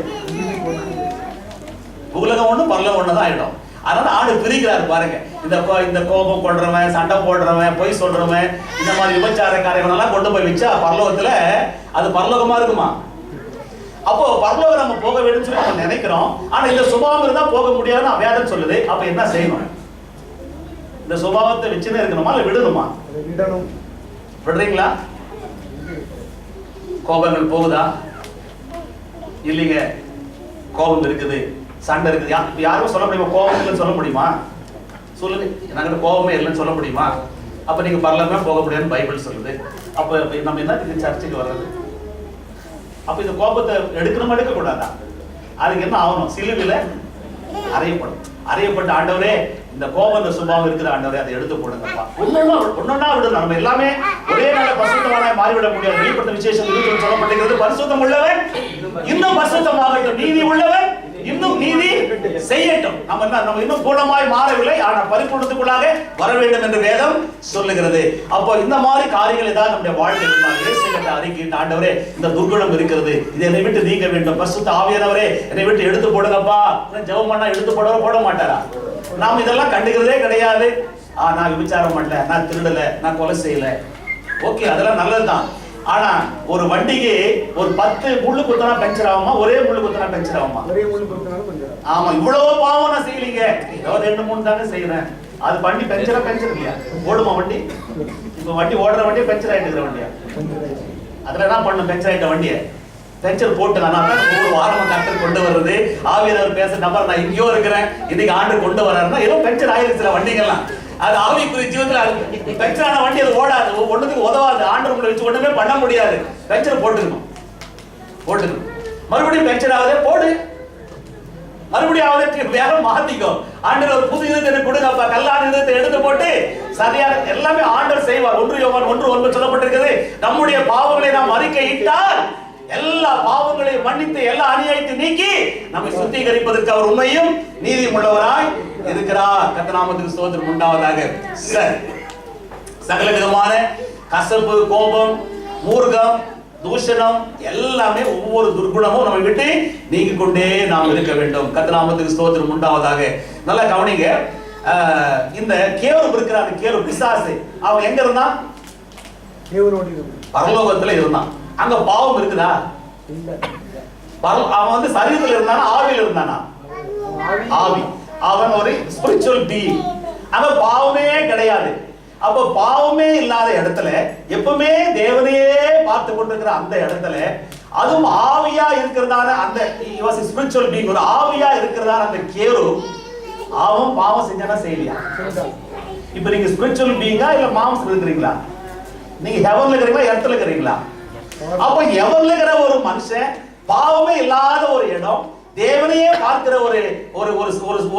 உலகம் ஒண்ணு பரலோகம் ஒண்ணுதான் ஆயிடும். அதனால ஆடு பிரிக்கிறாரு பாருங்க. இந்த கோபம் கொள்றவன், சண்டை போடுறவன், பொய் சொல்றவன், இந்த மாதிரி விபச்சார காரியங்கள் எல்லாம் கொண்டு போய் வச்சா பரலோகத்துல அது பரலோகமா இருக்குமா? அப்போ பரலோகம் நம்ம போக வேண்டும் சொல்லி நம்ம நினைக்கிறோம். ஆனா இந்த சுபாவம் இருந்தா போக முடியாதுன்னு வேதம் சொல்லுது. அப்ப என்ன செய்யணும்? இந்த சுபாவத்தை வச்சுன்னு இருக்கணுமா இல்ல விடணுமா? விடுறீங்களா? கோபங்கள் போகுதா? இல்லைங்க, கோபம் இருக்குது, சண்டை இருக்குது. யாரும் சொல்ல முடியுமா? கோபம் இல்லைன்னு சொல்ல முடியுமா? சொல்லுங்க, என்கிட்ட கோபமே இல்லைன்னு சொல்ல முடியுமா? அப்ப நீங்க பரலோகமே போக முடியாதுன்னு பைபிள் சொல்லுது. அப்ப நம்ம என்ன இந்த சர்ச்சுக்கு வர்றது? அப்ப இந்த கோபத்தை எடுக்கணுமா எடுக்க கூடாதா? அதுக்கு என்ன ஆகணும்? சிலுவையில அறையப்படும். அறையப்பட்ட ஆண்டவரே இந்த கோபம் சுபாவம் இருக்கிற ஆண்டவரே அதை எடுத்து போடுங்கப்பா. ஒன்னொன்னா விடணும். நம்ம எல்லாமே ஒரே நாள பரிசுத்தமான மாறிவிட முடியாது. வெளிப்படுத்த விசேஷம் சொல்லப்பட்டிருக்கிறது, பரிசுத்தம் உள்ளவன் இன்னும் பரிசுத்தமாகட்டும், நீதி உள்ளவன் இன்னும் நீதி செய்யட்டும். நம்ம இன்னும் பூர்ணமாய் மாறவில்லை, ஆனா பரிபூர்ணத்துக்குள்ளாக வர வேண்டும் என்று வேதம் சொல்லுகிறது. அப்போ இந்த மாதிரி காரியங்களை தான் நம்முடைய வாழ்க்கையில் அறிக்கையிட்ட ஆண்டவரே இந்த துர்குணம் இருக்கிறது, இது என்னை விட்டு நீங்க வேண்டும், பரிசுத்த ஆவியானவரே என்னை விட்டு எடுத்து போடுங்கப்பா. ஜெபம் பண்ணா எடுத்து போட மாட்டாரா? நாம் இதெல்லாம் கண்டுக்கிறதே கிடையாது. நான் விபச்சாரம் பண்ணல, நான் திருடல, நான் கொலை செய்யல, ஓகே அதெல்லாம் நல்லதுதான். ஆனா ஒரு வண்டிக்கு ஒரு 10 முள்ளு குத்தனா பஞ்சர் ஆகுமா? ஒரே முள்ளு குத்தனா பஞ்சர் ஆகுமா? ஆமா, இவ்வளவு பாவம் நான் செய்யலீங்க, ஏதோ 2-3 தானே செய்யறேன், அது வண்டி பஞ்சர் இல்லையா? ஓடுமா வண்டி? இப்ப வண்டி ஓடுற வண்டியை பஞ்சர் ஆயிட்டு இருக்கிற வண்டியா? அதுல என்ன பண்ணும்? பஞ்சர் ஆயிட்ட வண்டியை பஞ்சர் போட்டு ஒரு வாரம் கட்டல் கொண்டு வர்றது. ஆவியானவர் பேச நம்பர் நான் இங்கேயோ இருக்கிறேன், இன்னைக்கு ஆண்டு கொண்டு வர்றாருன்னா ஏதோ பஞ்சர் ஆயிருச்சு வண்டிகள்லாம். அது ஆவிக்குரிய ஜீவத்துல பஞ்சரான வண்டி அது ஓடாது, ஒண்ணுக்கு உதவாது, ஆண்டு உங்களை வச்சு ஒண்ணுமே பண்ண முடியாது. பஞ்சர் போட்டுக்கணும். மறுபடியும் பஞ்சர் ஆகுதே போடு, மறுபடியும் ஆகுது வேற மாத்திக்கோ. ஆண்டவர் ஒரு புது இதத்தை கொடுங்கப்பா, கல்லான இதத்தை எடுத்து போட்டு சரியான எல்லாமே ஆண்டவர் செய்வார். 1 யோவான் 1:9 சொல்லப்பட்டிருக்கிறது, நம்முடைய பாவங்களை நாம் அறிக்கையிட்டால் எல்லா பாவங்களையும் மன்னித்து எல்லா அநியாயத்தை நீக்கி நம்மை சுத்திகரிப்பதற்கு அவர் உண்மையும் நீதியும் உள்ளவராய் இருக்கிறார். கர்த்தர் நாமத்துக்கு ஸ்தோத்திரம் உண்டாவதாக. சகல விதமான கசப்பு, கோபம், மூர்க்கம், தூஷணம் எல்லாமே ஒவ்வொரு துர்குணமும் நம்ம விட்டு நீங்கி கொண்டே நாம் இருக்க வேண்டும். கர்த்தர் நாமத்துக்கு ஸ்தோத்திரம் உண்டாவதாக. நல்லா கவனிங்க. இந்த கேவலம் இருக்கிற அந்த கேவலம் பிசாசு அவன் எங்க இருந்தான்? பரலோகத்துல இருந்தான். அங்க பாவம் இருக்குதா? அவன் வந்து சரீரத்தில் இருந்தானா ஆவியில் இருந்தானா? ஆவி. அவன் ஒரு ஸ்பிரிச்சுவல் பீயிங். அங்க பாவமே கிடையாது. அப்ப பாவமே இல்லாத இடத்துல எப்பவுமே தேவனையே பார்த்து கொண்டிருக்கிற அந்த இடத்துல அதுவும் ஆவியா இருக்கிறதான அந்த ஸ்பிரிச்சுவல் பீயிங், ஒரு ஆவியா இருக்கிறதான அந்த கேரு அவன் பாவம் செஞ்சானா செய்யலையா? இப்ப நீங்க ஸ்பிரிச்சுவல் பீயிங்கா இல்ல மாம்சம் இருக்கிறீங்களா? நீங்க ஹெவன்ல இருக்கிறீங்களா எர்த்ல இருக்கிறீங்களா? அப்ப ஹெவன்ல இருக்கிற ஒரு மனுஷன் பாவமே இல்லாத ஒரு இடம், தேவனையே பார்க்கிற ஒரு ஒரு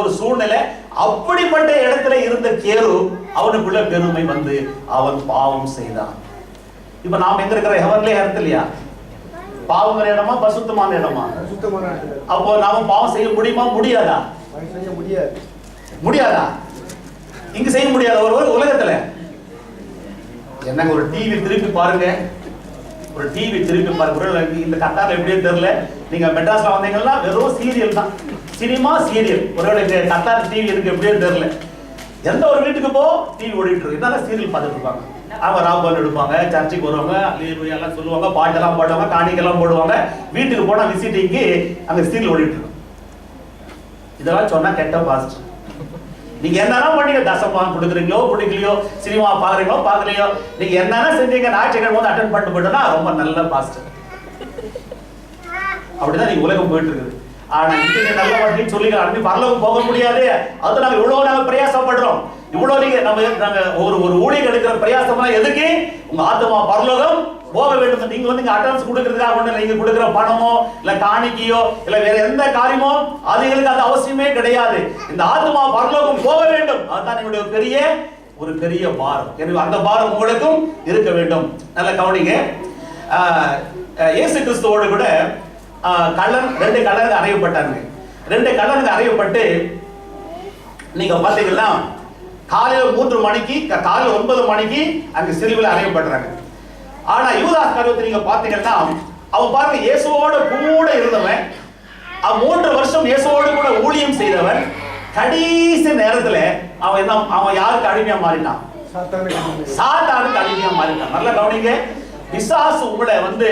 ஒரு சூழ்நிலை, அப்படிப்பட்ட இடத்துல இருந்த கேரு அவனுக்குள்ள பெருமை வந்து அவன் பாவம் செய்தான். இப்ப நாம் எங்க இருக்கிற ஹெவன்ல எர்த்லையா? பாவங்கிற இடமா பசுத்தமான இடமா? அப்போ நாம பாவம் செய்ய முடியுமா? முடியாதா? முடியாதா? இங்க செய்ய முடியாத ஒரு உலகத்துல என்னங்க ஒரு டிவி திருப்பி பாருங்க, ஒரு டிவி திருப்பி பாருங்க. இந்த கத்தார்ல எப்படியே தெரியல, நீங்க மெட்ராஸ்ல வந்தீங்கன்னா வெறும் சீரியல் தான், சினிமா சீரியல். ஒருவேளை இந்த கத்தார் டிவி இருக்கு எப்படியே தெரியல. எந்த ஒரு வீட்டுக்கு போ டிவி ஓடிட்டு இருக்கு, என்னன்னா சீரியல் பார்த்துட்டு இருப்பாங்க. அவங்க ராம்பல் எடுப்பாங்க, சர்ச்சுக்கு வருவாங்க, எல்லாம் சொல்லுவாங்க, பாட்டெல்லாம் பாடுவாங்க, காணிக்கெல்லாம் போடுவாங்க. வீட்டுக்கு போனா விசிட்டிங்கு அங்க சீரியல் ஓடிட்டு இருக்கும். இதெல்லாம் சொன்னா கெட்ட பாஸ்ட். நீங்க என்னன்னா பண்ணீங்க, தசமான் கொடுக்குறீங்களோ பிடிக்கலையோ, சினிமா பாக்குறீங்களோ பாக்கலையோ, நீங்க என்னன்னா செஞ்சீங்க, ஞாயிற்றுக்கிழமை வந்து அட்டென்ட் பண்ணிட்டு போயிட்டோம்னா ரொம்ப நல்ல பாஸ்ட். அப்படிதான் நீங்க உலகம் போயிட்டு இருக்குது. ஆனா இன்னைக்கு நல்ல வாழ்க்கைன்னு சொல்லி அப்படி பரலோகம் போக முடியாது. அது நாங்க இவ்வளவு நாங்க பிரயாசப்படுறோம், இவ்வளவு நீங்க நாங்க ஒரு ஊழியர் எடுக்கிற பிரயாசம்லாம் எதுக்கு? உங்க ஆத்மா பரலோகம் போக வேண்டும். நீங்க வந்து அட்டெண்டன்ஸ் கொடுக்கறதுக்காக ஒண்ணு இல்லை, நீங்க கொடுக்கிற பணமோ இல்ல காணிக்கையோ இல்ல வேற எந்த காரியமோ அதுகளுக்கு அது அவசியமே கிடையாது. இந்த ஆத்மா பரலோகம் போக வேண்டும், அதுதான் என்னுடைய ஒரு பெரிய பாரம். எனவே அந்த பாரம் உங்களுக்கும் இருக்க வேண்டும். நல்ல கவனிங்க. இயேசு கிறிஸ்துவோடு கூட ரெண்டு கல்லர்கள் அறையப்பட்டாங்க. 2 கல்லர்கள் அறையப்பட்டு நீங்க பாத்தீங்கன்னா காலையில 3 மணிக்கு, காலையில 9 மணிக்கு அங்க சிலுவையில் அறையப்படுறாங்க. ஆனா யூதாஸ் காரியத்தை நீங்க பாத்தீங்கன்னா அவன் பாருங்க இயேசுவோட கூட இருந்தவன், 3 வருஷம் இயேசுவோடு கூட ஊழியம் செய்தவன், கடைசி நேரத்துல அவன் யாருக்கு அடிமையா மாறிட்டான்? சாத்தானுக்கு அடிமையா மாறிட்டான். நல்லா கவனிங்க. பிசாசு உங்களை வந்து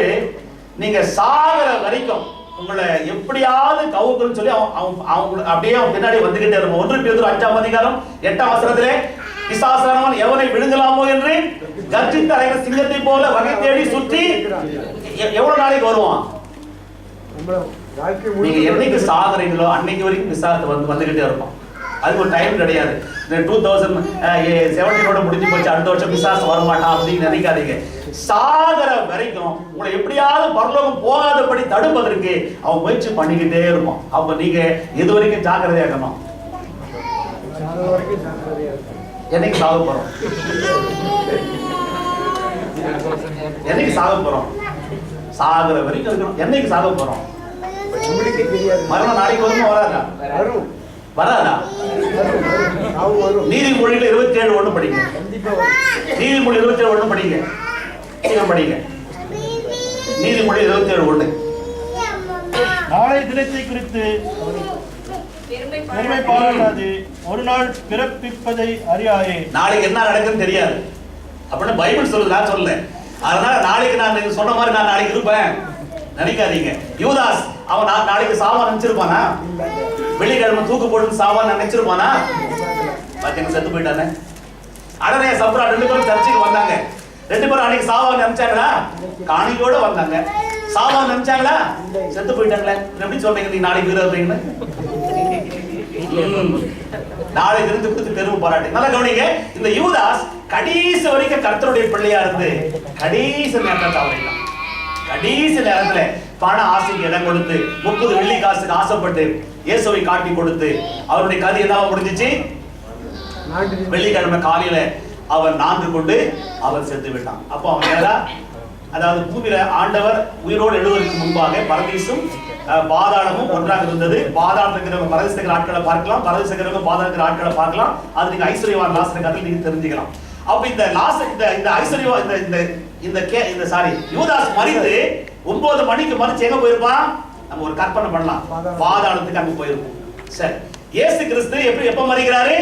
நீங்க சாகர வரைக்கும் உங்களை எப்படியாவது கவுக்குன்னு சொல்லி அவங்க அப்படியே பின்னாடி வந்துகிட்டே இருக்கும். 1 பேதுரு 5ஆம் அதிகாரம் 8ஆம் வசனத்திலே பிசாசானவன் எவனை விழுங்கலாமோ என்று கர்ஜித்து அலைகிற சிங்கத்தை போல வகை தேடி சுற்றி எவ்வளவு நாளைக்கு வருவான்? நீங்க என்னைக்கு சாகுறீங்களோ அன்னைக்கு வரைக்கும் பிசாசு வந்துகிட்டே இருக்கும். அதுக்கு ஒரு டைம் கிடையாது. 2017 முடிஞ்சு போச்சு, அடுத்த வருஷம் பிசாசு வரமாட்டான் அப்படின்னு நினைக்காதீங்க. சாகர வரைக்கும் உங்களை எப்படியாவது பரலோகம் போகாதபடி தடுப்பதற்கு அவன் முயற்சி பண்ணிக்கிட்டே இருப்பான். அப்ப நீங்க இது வரைக்கும் ஜாக்கிரதையா இருக்கணும். என்னைக்கு சாக போறோம்? என்னைக்கு சாக போறோம்? சாகர வரைக்கும் இருக்கணும். என்னைக்கு சாக போறோம்? மரணம் நாளைக்கு வருமா வராதா? வராதா? நீதிமொழிகள் 27:1 படிங்க. நீதிமொழி 27:1 படிங்க. படிங்க. நீதிமொழி 27:1. நாளை தினத்தை குறித்து பெருமை பாராட்டாது, ஒரு நாள் பிறப்பிப்பதை அறியாயே. நாளைக்கு என்ன நடக்குன்னு தெரியாது அப்படின்னு பைபிள் சொல்லுது, நான் சொல்லல. அதனால நாளைக்கு நான் சொன்ன மாதிரி நான் நாளைக்கு இருப்பேன் நினைக்காதீங்க. யூதாஸ் அவன் நாளைக்கு சாவான் நினைச்சிருப்பானா? வெள்ளிக்கிழமை தூக்கு போட்டு சாவான் நினைச்சிருப்பானா? பாத்தீங்க, செத்து போயிட்டானே. அடனே சப்ரா 2 பேரும் சர்ச்சைக்கு வந்தாங்க. 2 பேரும் அன்னைக்கு சாவான் நினைச்சாங்களா? காணிக்கோட வந்தாங்க. சாவான் நினைச்சாங்களா? செத்து போயிட்டாங்களே. எப்படி சொல்றீங்க நீங்க நாளைக்கு இருப்பீங்கன்னு? நாளைக்கு இருந்து கொடுத்து பெருமை பாராட்டு. நல்லா கவனிங்க, இந்த யூதாஸ் கடைசி வரைக்கும் கர்த்தருடைய பிள்ளையா இருந்து கடைசி நேரத்தை தவறினான். கடைசி நேரத்துல பண ஆசைக்கு இடம் கொடுத்து 30 வெள்ளி காசுக்கு ஆசைப்பட்டு இயேசுவை காட்டி கொடுத்து அவருடைய கதை என்ன முடிஞ்சிச்சு? வெள்ளிக்கிழமை காலையில அவன் நான்கு கொண்டு அவன் செத்து விட்டான். அப்போ அவன் ஏதா, அதாவது பூமியில ஆண்டவர் உயிரோடு எழுவதற்கு முன்பாக பரதீசும் பாதாளமும் ஒன்றாக இருந்தது. பாதாளத்தில் இருக்கிறவங்க பரதேச ஆட்களை பார்க்கலாம், பரதேச இருக்கிறவங்க பாதாளத்தில் ஆட்களை பார்க்கலாம். அது நீங்க ஐஸ்வர்யவான் லாசரை கதையில் நீங்க தெரிஞ்சுக்கலாம். அப்ப இந்த ஐஸ்வர்யவா இந்த சாரி யூதாஸ் மரித்து 9 மணிக்கு மரிச்சு எங்க போயிருப்பான்? நம்ம ஒரு கற்பனை பண்ணலாம், பாதாளத்துக்கு அங்க போயிருப்போம். சரி, இயேசு கிறிஸ்து எப்ப மரிக்கிறாரு?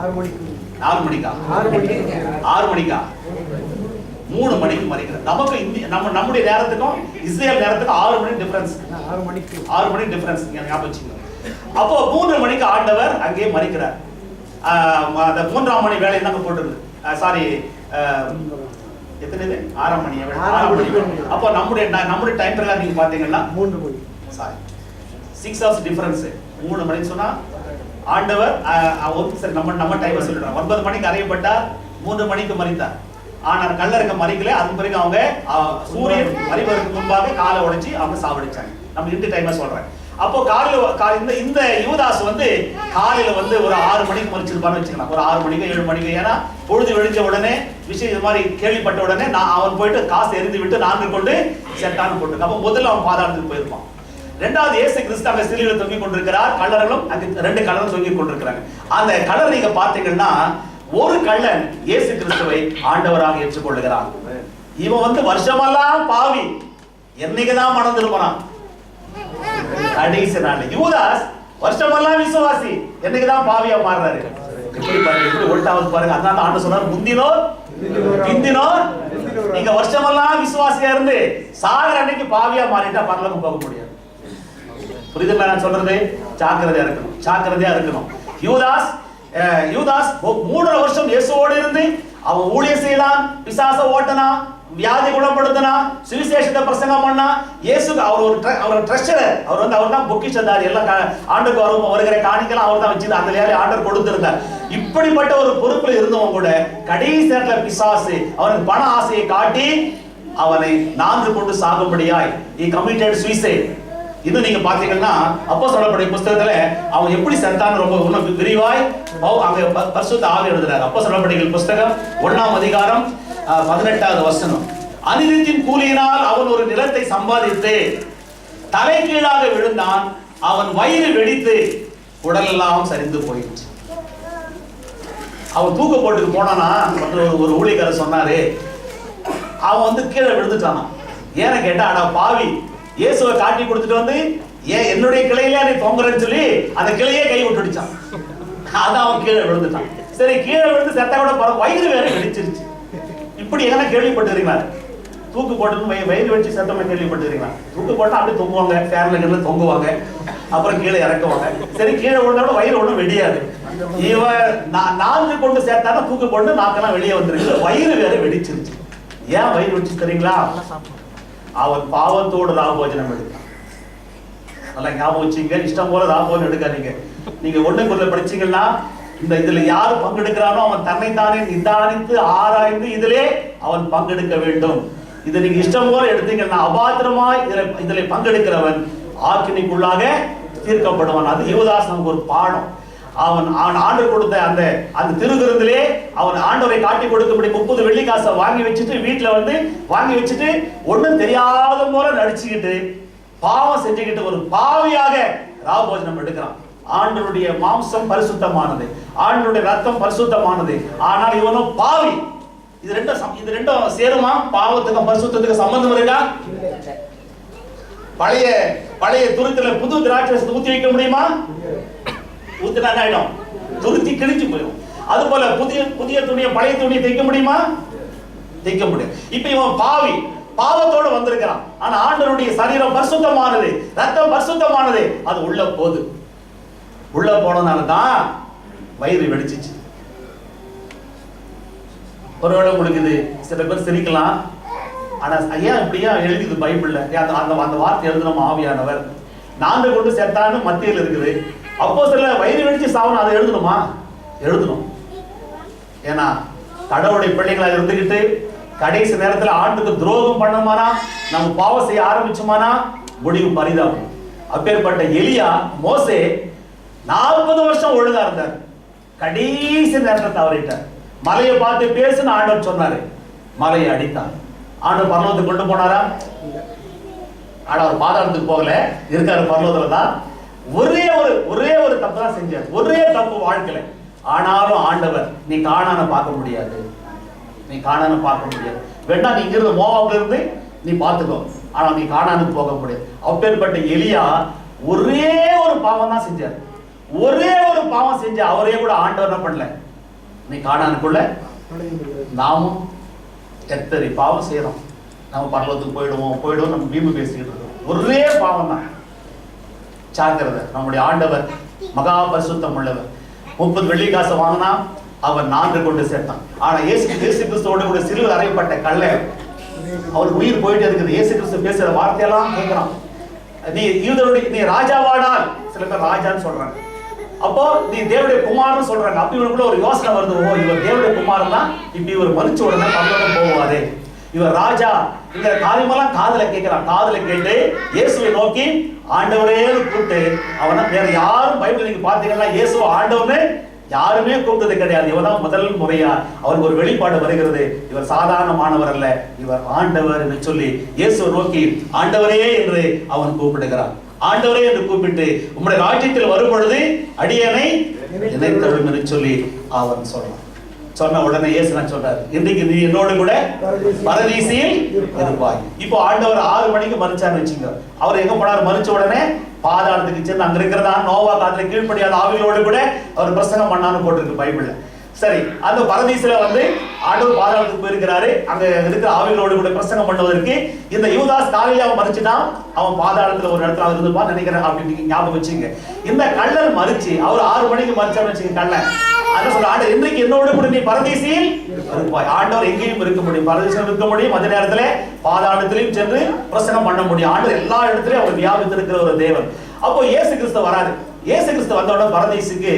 6 மணிக்கா? 6 மணிக்கா? 3 மணிக்கு மரிக்கிறார். நமக்கு நம்முடைய நேரத்துக்கும் இஸ்ரேல் நேரத்துக்கும் 6 மணி டிஃபரன்ஸ். 6 மணி டிஃபரன்ஸ் ஞாபகம் வச்சுக்கோங்க. அப்போ 3 மணிக்கு ஆண்டவர் அங்கே மரிக்கிறார். அந்த 3ஆம் மணி வேலை என்னங்க போட்டுருது? சாரி, எத்தனை? 6ஆம் மணி. அப்போ நம்முடைய டைம் பிரகாரம் நீங்க பாத்தீங்கன்னா 3 மணி. Sorry, 6 hours difference. 3 மணின்னு சொன்னா ஆண்டவர் சரி, நம்ம டைம் சொல்லிடுறோம். 9 மணிக்கு அறையப்பட்டார், 3 மணிக்கு மரித்தார். ஆனால் கல்லறுக்க மறிக்கல. அதன் பிறகு அவங்க சூரியன் மறிவதற்கு முன்பாக காலை உடைச்சு அவங்க சாவடிச்சாங்க. நம்ம இந்த டைமா சொல்றேன். அப்போ காலையில இந்த யூதாஸ் காலையில ஒரு 6 மணிக்கு மறிச்சிருப்பான்னு வச்சுக்கலாம். ஒரு 6 மணிக்கு 7 மணிக்கு. ஏன்னா பொழுது வெடிச்ச உடனே விஷயம் இது மாதிரி கேள்விப்பட்ட உடனே அவன் போயிட்டு காசு எரிந்து விட்டு 4 கொண்டு செத்தான்னு போட்டு. அப்போ முதல்ல அவன் பாதாளத்துக்கு போயிருப்பான். 2வது இயேசு கிறிஸ்து அங்க சிலுவையில் தொங்கிக் கொண்டிருக்கிறார். கல்லர்களும் அங்க 2 கல்லரும் தொங்கிக் கொண்டிருக்கிறாங்க. அந்த கல்லர் நீங்க பாத்தீங்கன்னா ஒரு கள்ளன் இயேசு கிறிஸ்துவை ஆண்டவராக ஏற்றுக்கொள்ளுகிறான். இவன் வருஷமெல்லாம் பாவி, என்னைக்குதான் மனம் திரும்பினான்? கடைசி நாள். யூதாஸ் வருஷமெல்லாம் விசுவாசி, என்னைக்குதான் பாவியா மாறுறாரு? எப்படி பாருங்க, எப்படி ஒட்டாவது பாருங்க. அதனால ஆண்டு சொன்னார், முந்தினோர் பிந்தினோர். நீங்க வருஷமெல்லாம் விசுவாசியா இருந்து சாகர அன்னைக்கு பாவியா மாறிட்டா பரலோகம் போக முடியாது. புரியுதுங்களா நான் சொல்றது? ஜாக்கிரதையா இருக்கணும், ஜாக்கிரதையா இருக்கணும். யூதாஸ் 3 வருஷம் இயேசுவோடு இருந்து அவன் ஊழியம் செய்தான், பிசாச ஓட்டனா, வியாதி குணப்படுத்தினா, சுவிசேஷத்தை பிரசங்கம் பண்ணா. இயேசுக்கு அவர் ட்ரெஷரர். அவர் தான் பொக்கிஷதாரி. எல்லாம் ஆண்டுக்கு வருகிற காணிக்கலாம் அவர் தான் வச்சு அந்த வேலையை ஆண்டர் கொடுத்திருந்தார். இப்படிப்பட்ட ஒரு பொறுப்பில் இருந்தவன் கூட கடைசி நேரத்தில் பிசாசு அவனுக்கு பண ஆசையை காட்டி அவனை 4 கொண்டு சாகும்படியாய் he committed suicide. இது நீங்க பாத்தீங்கன்னா அப்போஸ்தலர்களுடைய புத்தகத்துல அவன் எப்படி செத்தான்னு ரொம்ப விரிவாய் அங்க பரிசுத்த ஆவி எழுதுறாரு. அப்போஸ்தலர்களுடைய புத்தகம் 1ஆம் அதிகாரம் 18வது வசனம். அநீதியின் கூலியினால் அவன் ஒரு நிலத்தை சம்பாதித்து தலைகீழாக விழுந்தான். அவன் வயிறு வெடித்து உடலெல்லாம் சரிந்து போயிடுச்சு. அவன் தூக்க போட்டுக்கு போனானா, ஒரு ஊழியக்காரர் சொன்னாரு, அவன் கீழே விழுந்துட்டானா. ஏன்னு கேட்டா, அடா பாவி, இயேசுவை காட்டி கொடுத்துட்டு ஏன் என்னுடைய கிளையில நீ தொங்குறன்னு சொல்லி அந்த கிளையே கை விட்டுடுச்சான். அதான் அவன் கீழே விழுந்துட்டான். சரி, கீழே விழுந்து செத்தா கூட பரவாயில்ல, வயிறு வேற வெடிச்சிருச்சு. இப்படி என்ன கேள்விப்பட்டிருக்கீங்களா? தூக்கு போட்டு வயிறு வெடிச்சு செத்தவங்க கேள்விப்பட்டிருக்கீங்களா? தூக்கு போட்டா அப்படியே தொங்குவாங்க, ஃபேன்ல தொங்குவாங்க, அப்புறம் கீழே இறக்குவாங்க. சரி, கீழே விழுந்தோட வயிறு ஒன்றும் வெடியாது. இவன் 4 கொண்டு சேர்த்தாலும் தூக்கு போட்டு நாக்கெல்லாம் வெளியே வந்துருக்கு. வயிறு வேற வெடிச்சிருச்சு. ஏன் வயிறு வெடிச்சு தெரியுங்களா? அவன் பாவத்தோடு ராபோஜனம் எடுத்தான். நல்லா ஞாபகம் வச்சுங்க. இஷ்டம் போல ராபோன்னு எடுக்காதீங்க. நீங்க ஒண்ணுக்குள்ள படிச்சீங்கன்னா இந்த இதுல யாரு பங்கெடுக்கிறானோ அவன் தன்னைத்தானே நிதானித்து ஆராய்ந்து இதிலே அவன் பங்கெடுக்க வேண்டும். இதை நீங்க இஷ்டம் போல எடுத்தீங்கன்னா அபாத்திரமாய் இதுல பங்கெடுக்கிறவன் ஆக்கினைக்குள்ளாக தீர்க்கப்படுவான். அது யுவதாஸ் நமக்கு ஒரு பாடம். அவன் ஆண்டு கொடுத்த அந்த திருவிருந்திலே அவன் ஆண்டவரை காட்டி கொடுக்கும்படி 30 வெள்ளிக்காசை வாங்கி வச்சுட்டு வீட்டுல வாங்கி வச்சுட்டு ஒண்ணும் தெரியாத போல நடிச்சுக்கிட்டு பாவம் செஞ்சுக்கிட்டு ஒரு பாவியாக ராபோஜனம் எடுக்கிறான். ஆண்டவருடைய மாம்சம் பரிசுத்தமானது, ஆண்டவருடைய ரத்தம் பரிசுத்தமானது, ஆனால் இவனும் பாவி. இது ரெண்டும் சேருமா? பாவத்துக்கும் பரிசுத்தத்துக்கு சம்பந்தம் இருக்கா? பழைய துருத்துல புது திராட்சை ஊத்தி வைக்க முடியுமா? ஊத்தினா ஆயிடும், துருத்தி கிழிச்சு போயிடும். அது போல புதிய துணியை பழைய துணியை தைக்க முடியுமா? தைக்க முடியும். இப்ப இவன் பாவி, பாவத்தோடு வந்திருக்கிறான். ஆனா ஆண்டவருடைய சரீரம் பரிசுத்தமானது, ரத்தம் பரிசுத்தமானது. அது உள்ள போனதுனாலதான் வயிறு வெடிச்சிச்சு. ஒருவேளை உங்களுக்கு இது சில பேர் சிரிக்கலாம். ஆனா ஐயா இப்படியா எழுதிது பைபிள்ல, அந்த வார்த்தை எழுதணும் ஆவியானவர் நான்கு கொண்டு சேர்த்தான்னு மத்தியில் இருக்குது. அப்போ சில வயிறு வெடிச்சு சாவணும், அதை எழுதணுமா? எழுதணும். ஏன்னா கடவுளுடைய பிள்ளைகளாக இருந்துகிட்டு கடைசி நேரத்தில் ஆண்டுக்கு துரோகம் பண்ணமானா, நம்ம பாவம் செய்ய ஆரம்பிச்சோமானா முடிவு பரிதாபம். அப்பேற்பட்ட எலியா மோசே 40 வருஷம் ஒழுங்கா இருந்தார். கடைசி நேரத்தில் தவறிட்டார். மலையை பார்த்து பேசுன்னு ஆண்டவர் சொன்னாரு, மலையை அடித்தார். ஆண்டவர் பரலோகத்துக்கு கொண்டு போனாரா? ஆனா அவர் பாதாளத்துக்கு போகல, இருக்காரு பரலோகத்துல தான். ஒரே ஒரு தப்பு தான் செஞ்சார், ஒரே தப்பு வாழ்க்கையில. ஆனாலும் ஆண்டவர் நீ காணான பார்க்க முடியாது, வேண்டாம் நீ இங்கிருந்து மோவாப்ல இருந்து நீ பார்த்துக்கோ, ஆனா நீ காணானுக்கு போக முடியாது. அப்பேற்பட்ட எலியா ஒரே ஒரு பாவம் தான் செஞ்சார், அவரே கூட ஆண்டவர் என்ன பண்ணல, நீ காணானுக்குள்ள. நாமும் எத்தனை பாவம் செய்யறோம், நம்ம பரலோகத்துக்கு போயிடுவோம் நம்ம வீம்பு பேசிக்கிட்டு இருக்கோம். ஒரே பாவம் தான். சாக்கிறத நம்முடைய ஆண்டவர் மகா பரிசுத்தம் உள்ளவர். 30 வெள்ளிக்காசை வாங்கினா அவன் 4 கொண்டு சேர்த்தான். ஆனா இயேசு கிறிஸ்துவோடு கூட சிலுவையில் அறையப்பட்ட கள்ள அவருக்கு உயிர் போயிட்டே இருக்குது. இயேசு கிறிஸ்து பேசுற வார்த்தையெல்லாம் கேட்கிறான். நீ ராஜாவானால், சில பேர் ராஜான்னு சொல்றாங்க, அப்போ நீ தேவனுடைய குமாரன் சொல்றாங்க. அப்படி இவனுக்குள்ள ஒரு யோசனை வருது, ஓ இவர் தேவனுடைய குமாரன் தான், இப்படி இவர் மறிச்ச உடனே பரலோகம் போவாரு, இவர் ராஜா இந்த காரியமெல்லாம் காதுல கேட்கிறான். காதுல கேட்டு இயேசுவை நோக்கி ஆண்டவரே கூப்பிட்டு, அவனை வேற யாரும் பைபிள் நீங்க பாத்தீங்கன்னா இயேசு ஆண்டவனே யாருமே கூப்பிட்டது கிடையாது. இவதான் முதல் முறையா அவருக்கு ஒரு வெளிப்பாடு வருகிறது, இவர் சாதாரணமானவர் அல்ல, இவர் ஆண்டவர் என்று சொல்லி இயேசுவை நோக்கி ஆண்டவரே என்று அவன் கூப்பிடுகிறான். ஆண்டவரே என்று கூப்பிட்டு உம்முடைய ராஜ்யத்தில் வரும் பொழுது அடியனை நினைத்தருளும் என்று சொல்லி அவன் சொன்னான். சொன்ன உடனே இயேசு நான் சொல்றாரு, இன்றைக்கு நீ என்னோடு கூட பரதீசியில் இருப்பாய். இப்போ ஆண்டவர் 6 மணிக்கு மறிச்சான்னு வச்சுங்க. அவர் எங்க போனார்? மறிச்ச உடனே பாதாளத்துக்கு சென்று அங்க இருக்கிறதா நோவா காத்துல கீழ்ப்படியாத ஆவிகளோடு கூட அவர் பிரசங்கம் பண்ணான்னு போட்டிருக்கு பைபிள்ல. சரி, அந்த பரதீசில ஆண்டவர் பாதாளத்துக்கு போயிருக்கிறாரு, அங்க இருக்கிற ஆவிகளோடு கூட பிரசங்கம் பண்ணுவதற்கு. இந்த யூதாஸ் காலையில அவன் மறிச்சுட்டான், அவன் பாதாளத்துல ஒரு இடத்துல இருந்துப்பான்னு நினைக்கிறேன் அப்படின்னு ஞாபகம் வச்சுங்க. இந்த கள்ளன் மறிச்சு அவர் 6 மணிக்கு மறிச்சான்னு வச்சுங்க. கள்ளன் அதான் சொல்ற, ஆண்டவர் இன்றைக்கு என்னோடு கூட நீ பரதீசியில் இருப்பாய். ஆண்டவர் எங்கேயும் இருக்க முடியும், பரதீசிலும் இருக்க முடியும், அதே நேரத்துல பாதாளத்திலையும் சென்று பிரசங்கம் பண்ண முடியும். ஆண்டவர் எல்லா இடத்துலயும் அவர் வியாபித்திருக்கிற ஒரு தேவன். அப்போ இயேசு கிறிஸ்து வராரு. இயேசு கிறிஸ்து வந்தோட பரதீசுக்கு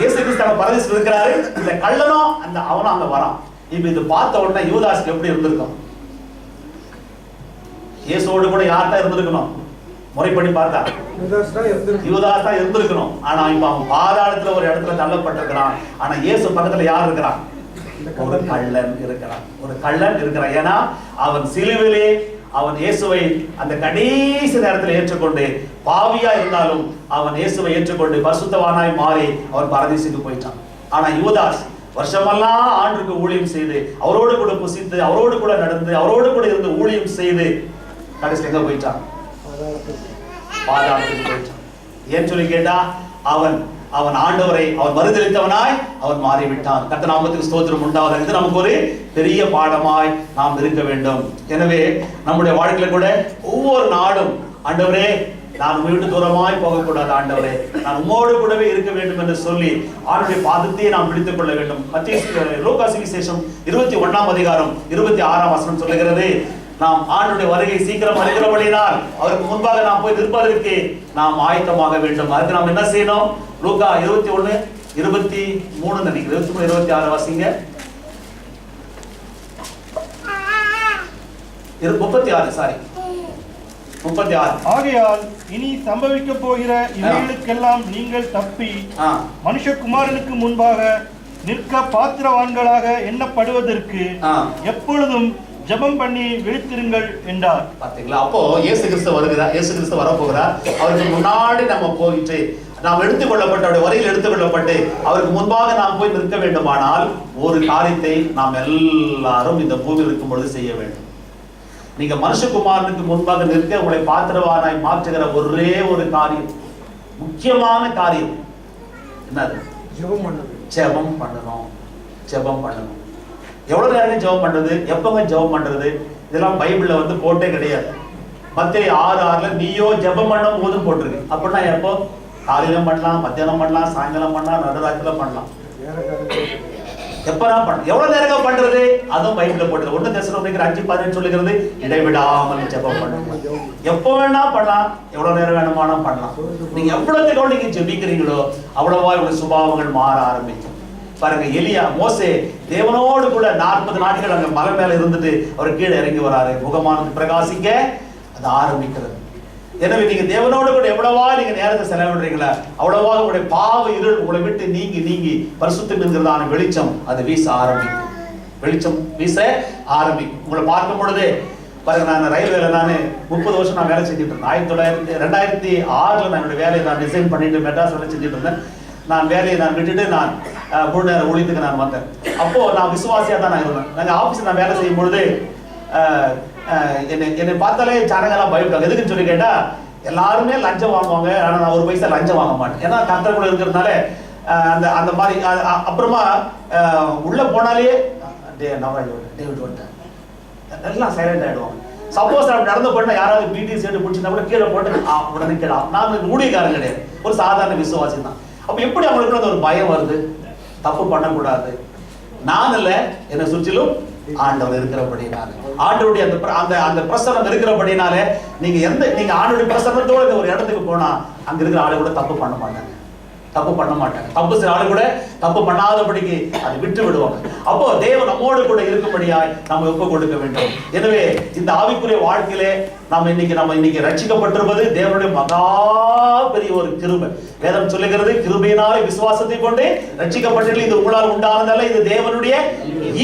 இயேசு கிறிஸ்து பரதீசு இருக்கிறாரு, இந்த கள்ளனும் அவனும் அங்க வரான். இப்ப இது பார்த்த உடனே யூதாஸ்க்கு எப்படி இருந்திருக்கும்? இயேசுவோடு கூட யார்தான் இருந்திருக்கணும்? முறைப்படி பார்த்தா யூதாஸ் தான் இருந்திருக்கணும். ஆனா இப்ப அவன் பாதாளத்துல ஒரு இடத்துல தள்ளப்பட்டிருக்கிறான். ஆனா இயேசு பக்கத்துல யார் இருக்கிறான்? ஒரு கள்ளன் இருக்கிறான். ஏன்னா அவன் சிலுவிலே அவன் இயேசுவை அந்த கடைசி நேரத்தில் ஏற்றுக்கொண்டு, பாவியா இருந்தாலும் அவன் இயேசுவை ஏற்றுக்கொண்டு பரிசுத்தவானாய் மாறி அவன் பரதீசுக்கு போயிட்டான். ஆனா யூதாஸ் வருஷமெல்லாம் ஆண்டுக்கு ஊழியம் செய்து, அவரோடு கூட புசித்து, அவரோடு கூட நடந்து, அவரோடு கூட இருந்து ஊழியம் செய்து கடைசி எங்க போயிட்டான்? பாதாளத்துக்கு போயிட்டான். ஏன் சொல்லி கேட்டா, அவன் ஆண்டவரை அவன் மறுதலித்தவனாய் அவன் மாறிவிட்டான். கர்த்தர் நாமத்துக்கு ஸ்தோத்திரம் உண்டாவதாக. இது நமக்கு ஒரு பெரிய பாடமாய் நாம் இருக்க வேண்டும். எனவே நம்முடைய வாழ்க்கையில கூட ஒவ்வொரு நாடும் ஆண்டவரே நான் வீட்டு தூரமாய் போகக்கூடாது, ஆண்டவரே நான் உம்மோடு கூடவே இருக்க வேண்டும் என்று சொல்லி ஆண்டுடைய பாதத்தையே நாம் பிடித்துக் கொள்ள வேண்டும். லூக்கா சுவிசேஷம் 21ஆம் அதிகாரம் 26ஆம் வசனம் சொல்லுகிறது, நாம் ஆண்டுடைய வருகை சீக்கிரம் வருகிறபடினால் அவருக்கு முன்பாக நாம் போய் நிற்பதற்கு நாம் ஆயத்தமாக வேண்டும். அதுக்கு நாம் என்ன செய்யணும்? லூக்கா 21:23 நினைக்கிறேன், 23:26 வாசிங்க. 36. ஆகையால் இனி சம்பவிக்க போகிற இவைகளுக்கெல்லாம் நீங்கள் தப்பி மனுஷகுமாரனுக்கு முன்பாக நிற்க பாத்திரவான்களாக எண்ணப்படுவதற்கு எப்பொழுதும் ஜெபம் பண்ணி விழித்திருங்கள் என்றார். பாத்தீங்களா? அப்போ இயேசு கிறிஸ்து வருகிறார், இயேசு கிறிஸ்து வரப்போகிறார். அவருக்கு முன்னாடி நம்ம போயிட்டு நாம் எடுத்துக்கொள்ளப்பட்டு அவருடைய வரையில் எடுத்துக்கொள்ளப்பட்டு அவருக்கு முன்பாக நாம் போய் நிற்க வேண்டுமானால் ஒரு காரியத்தை நாம் எல்லாரும் இந்த பூமியில் இருக்கும் பொழுது செய்ய வேண்டும். நீங்க மனுஷகுமாரனுக்கு முன்பாக நிற்க உங்களை பாத்திரவானாய் மாற்றுகிற ஒரே ஒரு காரியம், முக்கியமான காரியம் என்னது? ஜெபம் பண்ணணும். ஜெபம் பண்ணணும். எவ்வளவு நேரம் ஜெபம் பண்றது? எப்பங்க ஜெபம் பண்றது? இதெல்லாம் பைபிள்ல வந்து போட்டே கிடையாது. மத்தேயு 6:6 நீயோ ஜெபம் பண்ணும் போது போட்டிருக்கு. அப்படின்னா எப்போ? காலையிலும் பண்ணலாம், மத்தியானம் பண்ணலாம், சாயங்காலம் பண்ணலாம், நடுராத்திரில பண்ணலாம். எப்பதான் பண்ண? எவ்வளவு நேரம் பண்றது? அதுவும் பைபிள்ல போட்டது. 1 தெசலோனிக்கர் 5:18 சொல்லுகிறது இடைவிடாமல் ஜெபம் பண்ணுங்க. எப்போ வேணா பண்ணலாம், எவ்வளவு நேரம் வேணுமானா பண்ணலாம். நீங்க எவ்வளவு நீங்க ஜெபிக்கிறீங்களோ அவ்வளவா உங்க சுபாவங்கள் மாற ஆரம்பிக்கும். பாருங்க, எலியா, மோசே தேவனோடு கூட 40 நாட்கள் அங்க மலை மேல இருந்துட்டு அவர் கீழே இறங்கி வராரு. முகமானது பிரகாசிக்க அது ஆரம்பிக்கிறது. எனவே நீங்க தேவனோடு கூட எவ்வளவா நீங்க நேரத்தை செலவிடுறீங்களா அவ்வளவா உங்களுடைய பாவ இருள் உங்களை விட்டு நீங்கி பரிசுத்தம் என்கிறதான வெளிச்சம் அது வீச ஆரம்பிக்கும். வெளிச்சம் வீச ஆரம்பிக்கும். உங்களை பார்க்கும் பொழுதே பாருங்க, நான் ரயில்வேல 30 வருஷம் நான் வேலை செஞ்சுட்டு இருந்தேன். 2006 நான் என்னோட வேலையை நான் டிசைன் பண்ணிட்டு மெட்ராஸ் வேலை செஞ்சுட்டு இருந்தேன். நான் வேலையை விட்டுட்டு நான் முழு நேர ஊழியத்துக்கு நான் வந்தேன். அப்போ நான் விசுவாசியா தான் நான் இருந்தேன். நாங்கள் ஆஃபீஸ் நான் வேலை செய்யும் பொழுது என்னை பார்த்தாலே ஜனங்கெல்லாம் பயப்பட்டாங்க. எதுக்குன்னு சொல்லி கேட்டா எல்லாருமே லஞ்சம் வாங்குவாங்க, ஆனால் நான் 1 பைசா லஞ்சம் வாங்க மாட்டேன். ஏன்னா கர்த்தர் கூட இருக்கிறதுனால அந்த மாதிரி. அப்புறமா உள்ள போனாலே நவராஜ் டேவிட் வந்துட்டேன் எல்லாம் சைலண்ட் ஆயிடுவாங்க. சப்போஸ் அப்படி நடந்து போனா யாராவது பிடி சேர்த்து பிடிச்சிருந்தா கூட கீழே போட்டு உடனே கீழே. நான் ஊழியக்காரன் கிடையாது, ஒரு சாதாரண விசுவாசி தான். அப்ப எப்படி அவங்களுக்கு ஒரு பயம் வருது? தப்பு பண்ணக்கூடாது. நான் இல்ல, என்னை சுற்றிலும் ஆண்டவர் இருக்கிறபடினால, ஆண்டவருடைய அந்த பிரசனம் இருக்கிறபடினால நீங்க ஆண்டவருடைய பிரசனத்தோட ஒரு இடத்துக்கு போனா அங்க இருக்கிற ஆளு கூட தப்பு பண்ண மாட்டாங்க. தப்பு செய்ய ஆளு கூட தப்பு பண்ணாதபடிக்கு அதை விட்டு விடுவாங்க. அப்போ தேவன் நம்மோடு கூட இருக்கும்படியாய் நம்ம ஒப்பு கொடுக்க வேண்டும். எனவே இந்த ஆவிக்குரிய வாழ்க்கையிலே நம்ம இன்னைக்கு ரட்சிக்கப்பட்டிருப்பது தேவனுடைய மகா பெரிய ஒரு கிருபை. வேதம் சொல்லுகிறது, கிருபையினாலே விசுவாசத்தை கொண்டு ரட்சிக்கப்பட்டீர்கள், இது உங்களால் உண்டானதல்ல, இது தேவனுடைய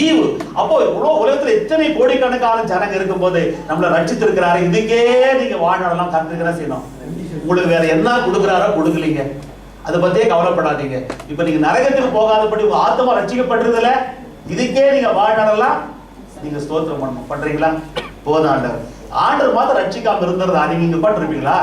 ஈவு. அப்போ உலகத்துல எத்தனை கோடிக்கணக்கான ஜனங்க இருக்கும் போது நம்மளை ரட்சித்திருக்கிறாரு. இதுக்கே நீங்க வாழ்நாளெல்லாம் கத்துக்கிறா செய்யணும். உங்களுக்கு வேற என்ன கொடுக்குறாரோ கொடுக்கலீங்க, அதை பத்தியே கவலைப்படாதீங்க. இப்ப நீங்க நரகத்துக்கு போகாதபடி உங்க ஆத்மா ரட்சிக்கப்பட்டிருதுல, இதுக்கே நீங்க வாழ்நாளெல்லாம் நீங்க ஸ்தோத்திரம் பண்றீங்களா? போதாண்டவர் ஆண்டவர் மாத்திரம் ரட்சிக்காம இருந்துறதா நீங்க இங்க பட்டிருப்பீங்களா?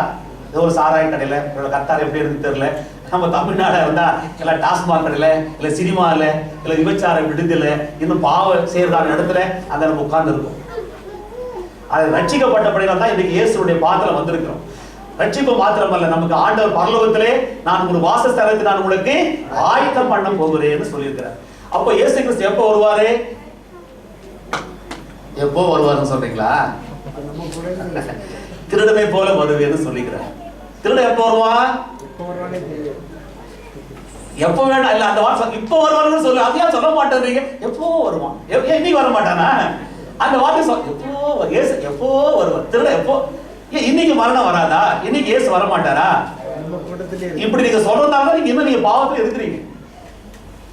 ஒரு சாராய கடையில, கத்தார் எப்படி இருந்து தெரியல, நம்ம தமிழ்நாடு இருந்தா இல்ல டாஸ்மாக் கடையில, இல்ல சினிமால, இல்ல விபச்சார விடுதல, இன்னும் பாவம் செய்யறதான இடத்துல அங்க நம்ம உட்கார்ந்து இருக்கோம். அது ரட்சிக்கப்பட்டபடியால் தான் இன்னைக்கு இயேசுடைய பாத்திரம் வந்திருக்கிறோம். ரட்சிப்பு மாத்திரமல்ல, நமக்கு ஆண்டவர் பரலோகத்திலே நான் ஒரு வாசஸ்தலத்தை நான் உங்களுக்கு ஆயத்தம் பண்ண போகிறேன்னு சொல்லியிருக்கிறார். அப்போ இயேசு கிறிஸ்து எப்போ வருவாரு? எப்போ வருவாருன்னு சொல்றீங்களா? திருடனை போல வருவேன்னு சொல்லிக்கிறார். திருட எப்போ வருவான்? எப்போ வேணா இல்ல, அந்த வார்த்தை இப்போ வருவாருன்னு சொல்லு. அதையா சொல்ல மாட்டேன்றீங்க? எப்போ வருவான்? இன்னைக்கு வர மாட்டானா? அந்த வார்த்தை எப்போ வருவார்? திருட எப்போ? இன்னைக்கு மரணம் வராதா? இன்னைக்கு இயேசு வர மாட்டாரா? இப்படி நீங்க சொல்றதால நீங்க இன்னும் நீங்க பாவத்துல இருக்கிறீங்க.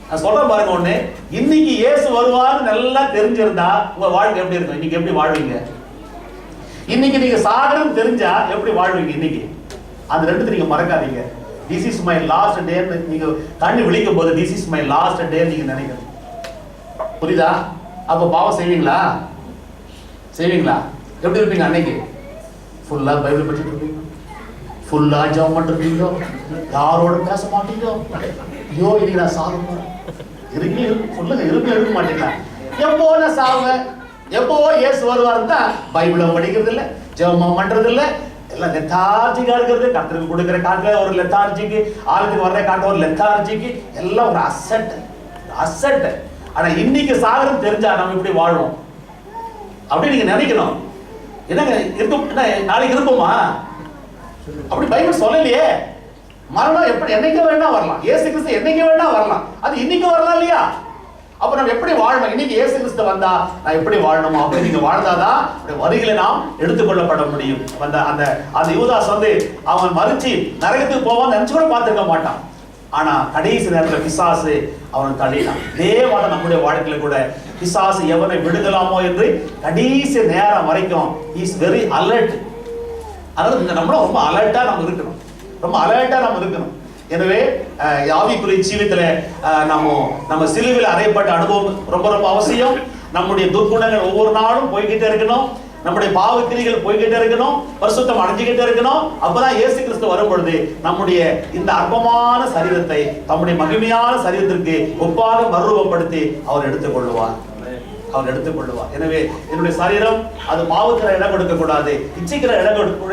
நான் சொல்றேன் பாருங்க, ஒண்ணு, இன்னைக்கு இயேசு வருவான்னு நல்லா தெரிஞ்சிருந்தா உங்க வாழ்க்கை எப்படி இருக்கும்? இன்னைக்கு எப்படி வாழ்வீங்க? இன்னைக்கு நீங்க சாகரம் தெரிஞ்சா எப்படி வாழ்வீங்க? இன்னைக்கு அந்த ரெண்டு நீங்க மறக்காதீங்க. This is my last day. நீங்க கண்ணு விழிக்கும் போது this is my last day நீங்க நினைக்கணும். புரியுதா? அப்ப பாவம் செய்வீங்களா? எப்படி இருப்பீங்க? அன்னைக்கு ஃபுல்லா பைபிள் படிச்சுட்டு இருப்பீங்க, ஃபுல்லா ஜெபம் பண்ணிருப்பீங்க, யாரோட பேச மாட்டீங்க. ஐயோ இன்னைக்கு நான் சாகுவேன் சொல்லுங்க, இருக்க மாட்டீங்களா? எப்போ நான் சாவேன், எப்போ இயேசு வருவாருன்னு தான் பைபிளை படிக்கிறது இல்லை, ஜெபம் பண்றது இல்லை, எல்லாம் லெத்தார்ஜிக்கா இருக்கிறது. கர்த்தருக்கு கொடுக்குற காட்டுல ஒரு லெத்தார்ஜிக்கு, ஆளுக்கு வர்ற காட்டுல ஒரு லெத்தார்ஜிக்கு, எல்லாம் ஒரு அசட். ஆனா இன்னைக்கு சாகரம் தெரிஞ்சா நம்ம இப்படி வாழ்வோம் அப்படி நீங்க நினைக்கணும். என்னங்க இருக்கும், நாளைக்கு இருக்குமா? அப்படி பைபிள் சொல்லலையே. மரணம் எப்படி என்னைக்கு வேணா வரலாம். இயேசு கிறிஸ்து என்னைக்கு வேணா வரலாம். அது இன்னைக்கு வரலாம் இல்லையா? அப்ப நம்ம எப்படி வாழணும்? இன்னைக்கு இயேசு கிறிஸ்து வந்தா நான் எப்படி வாழணுமோ அப்படி நீங்க வாழ்ந்தாதான் வருகையில நாம் எடுத்துக்கொள்ளப்பட முடியும். அந்த யூதாஸ் அவன் மறிச்சு நரகத்துக்கு போவான்னு நினைச்சு கூட பார்த்திருக்க மாட்டான். ஆனா கடைசி நேரத்துல பிசாசு அவன் தள்ளினான். இதே மாதிரி நம்முடைய வாழ்க்கையில கூட பிசாசு எவனை விடுதலாமோ என்று கடைசி நேரம் வரைக்கும் இஸ் வெரி அலர்ட். அதாவது நம்மளும் ரொம்ப அலர்ட்டா நம்ம இருக்கணும், ரொம்ப அலர்ட்டா நம்ம இருக்கணும். எனவே ஆவிக்குரிய ஜீவியத்துல நம்ம சிலுவையில் அறையப்பட்ட அனுபவம் ரொம்ப ரொம்ப அவசியம். நம்முடைய துர்க்குணங்கள் ஒவ்வொரு நாளும் போய்கிட்டே இருக்கணும், நம்முடைய பாவக்கிரிகள் போய்கிட்டே இருக்கணும், பரிசுத்தம் அடைஞ்சுக்கிட்டே இருக்கணும். அப்பதான் இயேசு கிறிஸ்து வரும் பொழுது நம்முடைய இந்த அற்பமான சரீரத்தை தம்முடைய மகிமையான சரீரத்திற்கு ஒப்பாக மறுரூபப்படுத்தி அவர் எடுத்துக்கொள்வார். எனவே என்னுடைய சரீரம் அது பாவத்துல இடம் கொடுக்க கூடாது, இச்சைக்கிற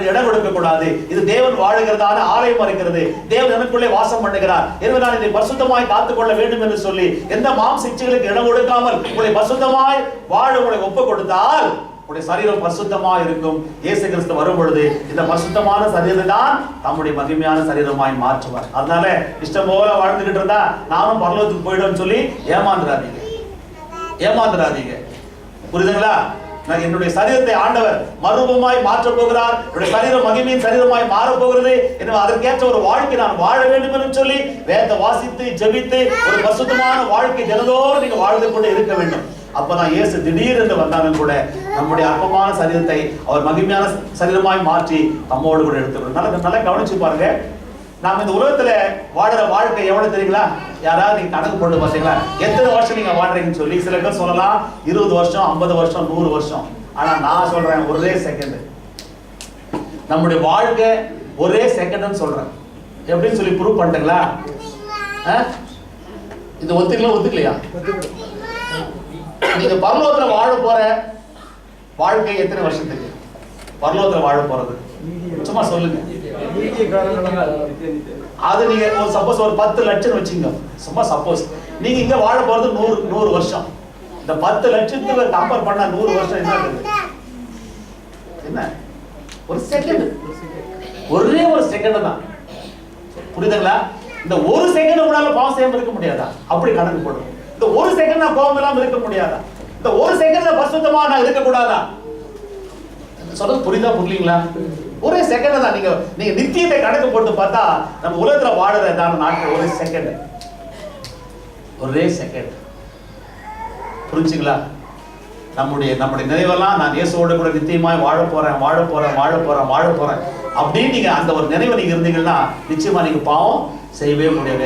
இடம் கொடுக்க கூடாது. இது தேவன் வாழுகிறதான ஆலயம் இருக்கிறது, தேவன் எனக்குள்ளே வாசம் பண்ணுகிறார். எனவே நான் இதை பரிசுத்தமாய் காத்துக்கொள்ள வேண்டும் என்று சொல்லி எந்த மாம்ச இச்சைகளுக்கு இடம் கொடுக்காமல் உங்களை பரிசுத்தமாய் வாழ உங்களை ஒப்பு கொடுத்தால் உங்களுடைய சரீரம் பரிசுத்தமா இருக்கும். இயேசு கிறிஸ்து வரும் பொழுது இந்த பரிசுத்தமான சரீரத்தை தான் நம்முடைய மகிமையான சரீரமாய் மாற்றுவார். அதனால இஷ்டம் போல வாழ்ந்துகிட்டு இருந்தா நானும் பரலோகத்துக்கு போயிடும்னு சொல்லி ஏமாந்துடாதீங்க. புரியுதுங்களா? நான் என்னுடைய சரீரத்தை ஆண்டவர் மறுரூபமாய் மாற்ற போகிறார். என்னுடைய சரீரம் மகிமையின் சரீரமாய் மாற போகிறது. எனவே அதற்கேற்ற ஒரு வாழ்க்கை நான் வாழ வேண்டும் என்று சொல்லி வேதத்தை வாசித்து ஜெபித்து ஒரு பரிசுத்தமான வாழ்க்கை தினந்தோறும் நீங்க வாழ்ந்து கொண்டு இருக்க வேண்டும். அப்பதான் இயேசு திடீர் என்று வந்தாலும் கூட நம்முடைய அற்பமான சரீரத்தை அவர் மகிமையான சரீரமாய் மாற்றி நம்மோடு கூட எடுத்துக்கணும். நல்லா கவனிச்சு பாருங்க. நாம இந்த உலகத்துல வாடுற வாழ்க்கை எவ்வளவு தெரியுங்களா? யாராவது நீங்க கணக்கு போட்டு பாத்தீங்களா எத்தனை வருஷம் நீங்க வாழ்றீங்கன்னு சொல்லி? சில பேர் சொல்லலாம் 20 வருஷம், 50 வருஷம், 100 வருஷம். ஆனா நான் சொல்றேன் ஒரே செகண்ட். நம்முடைய வாழ்க்கை ஒரே செகண்ட்னு சொல்றேன். எப்படின்னு சொல்லி ப்ரூவ் பண்ணிட்டீங்களா? இது ஒத்துக்கலையா? நீங்க பரலோகத்துல வாழ போற வாழ்க்கை எத்தனை வருஷத்துக்கு பரலோகத்துல வாழ போறது? சும்மா சொல்லுங்க. அது நீங்க சப்போஸ் ஒரு 10 லட்சம் வச்சுங்க. சும்மா சப்போஸ் நீங்க இங்க வாழ போறது 100 வருஷம். இந்த 10 லட்சத்துக்கு கம்பேர் பண்ணா 100 வருஷம் என்ன? ஒரு செகண்ட், ஒரே ஒரு செகண்ட் தான். புரியுதுங்களா? இந்த ஒரு செகண்ட் உங்களால பாவம் செய்யாம இருக்க முடியாதா? அப்படி கணக்கு போடுங்க. இந்த ஒரு செகண்ட் நான் கோபம் இல்லாம இருக்க முடியாதா? இந்த ஒரு செகண்ட்ல பரிசுத்தமா நான் இருக்க கூடாதா? சொல்றது புரியலீங்களா? ஒரே செகண்ட் தான். நீங்க நித்தியத்தை கணக்கு போட்டு பார்த்தா நம்ம உலகத்துல வாழறதான நாட்கள் ஒரே செகண்ட். புரிஞ்சுங்களா? நம்முடைய நிறைவெல்லாம் நான் இயேசுவோட கூட நித்தியமாய் வாழ போறேன் அப்படின்னு நீங்க அந்த ஒரு நினைவு நீங்க இருந்தீங்கன்னா நிச்சயமா நீங்க பாவம் செய்யவே முடியாது.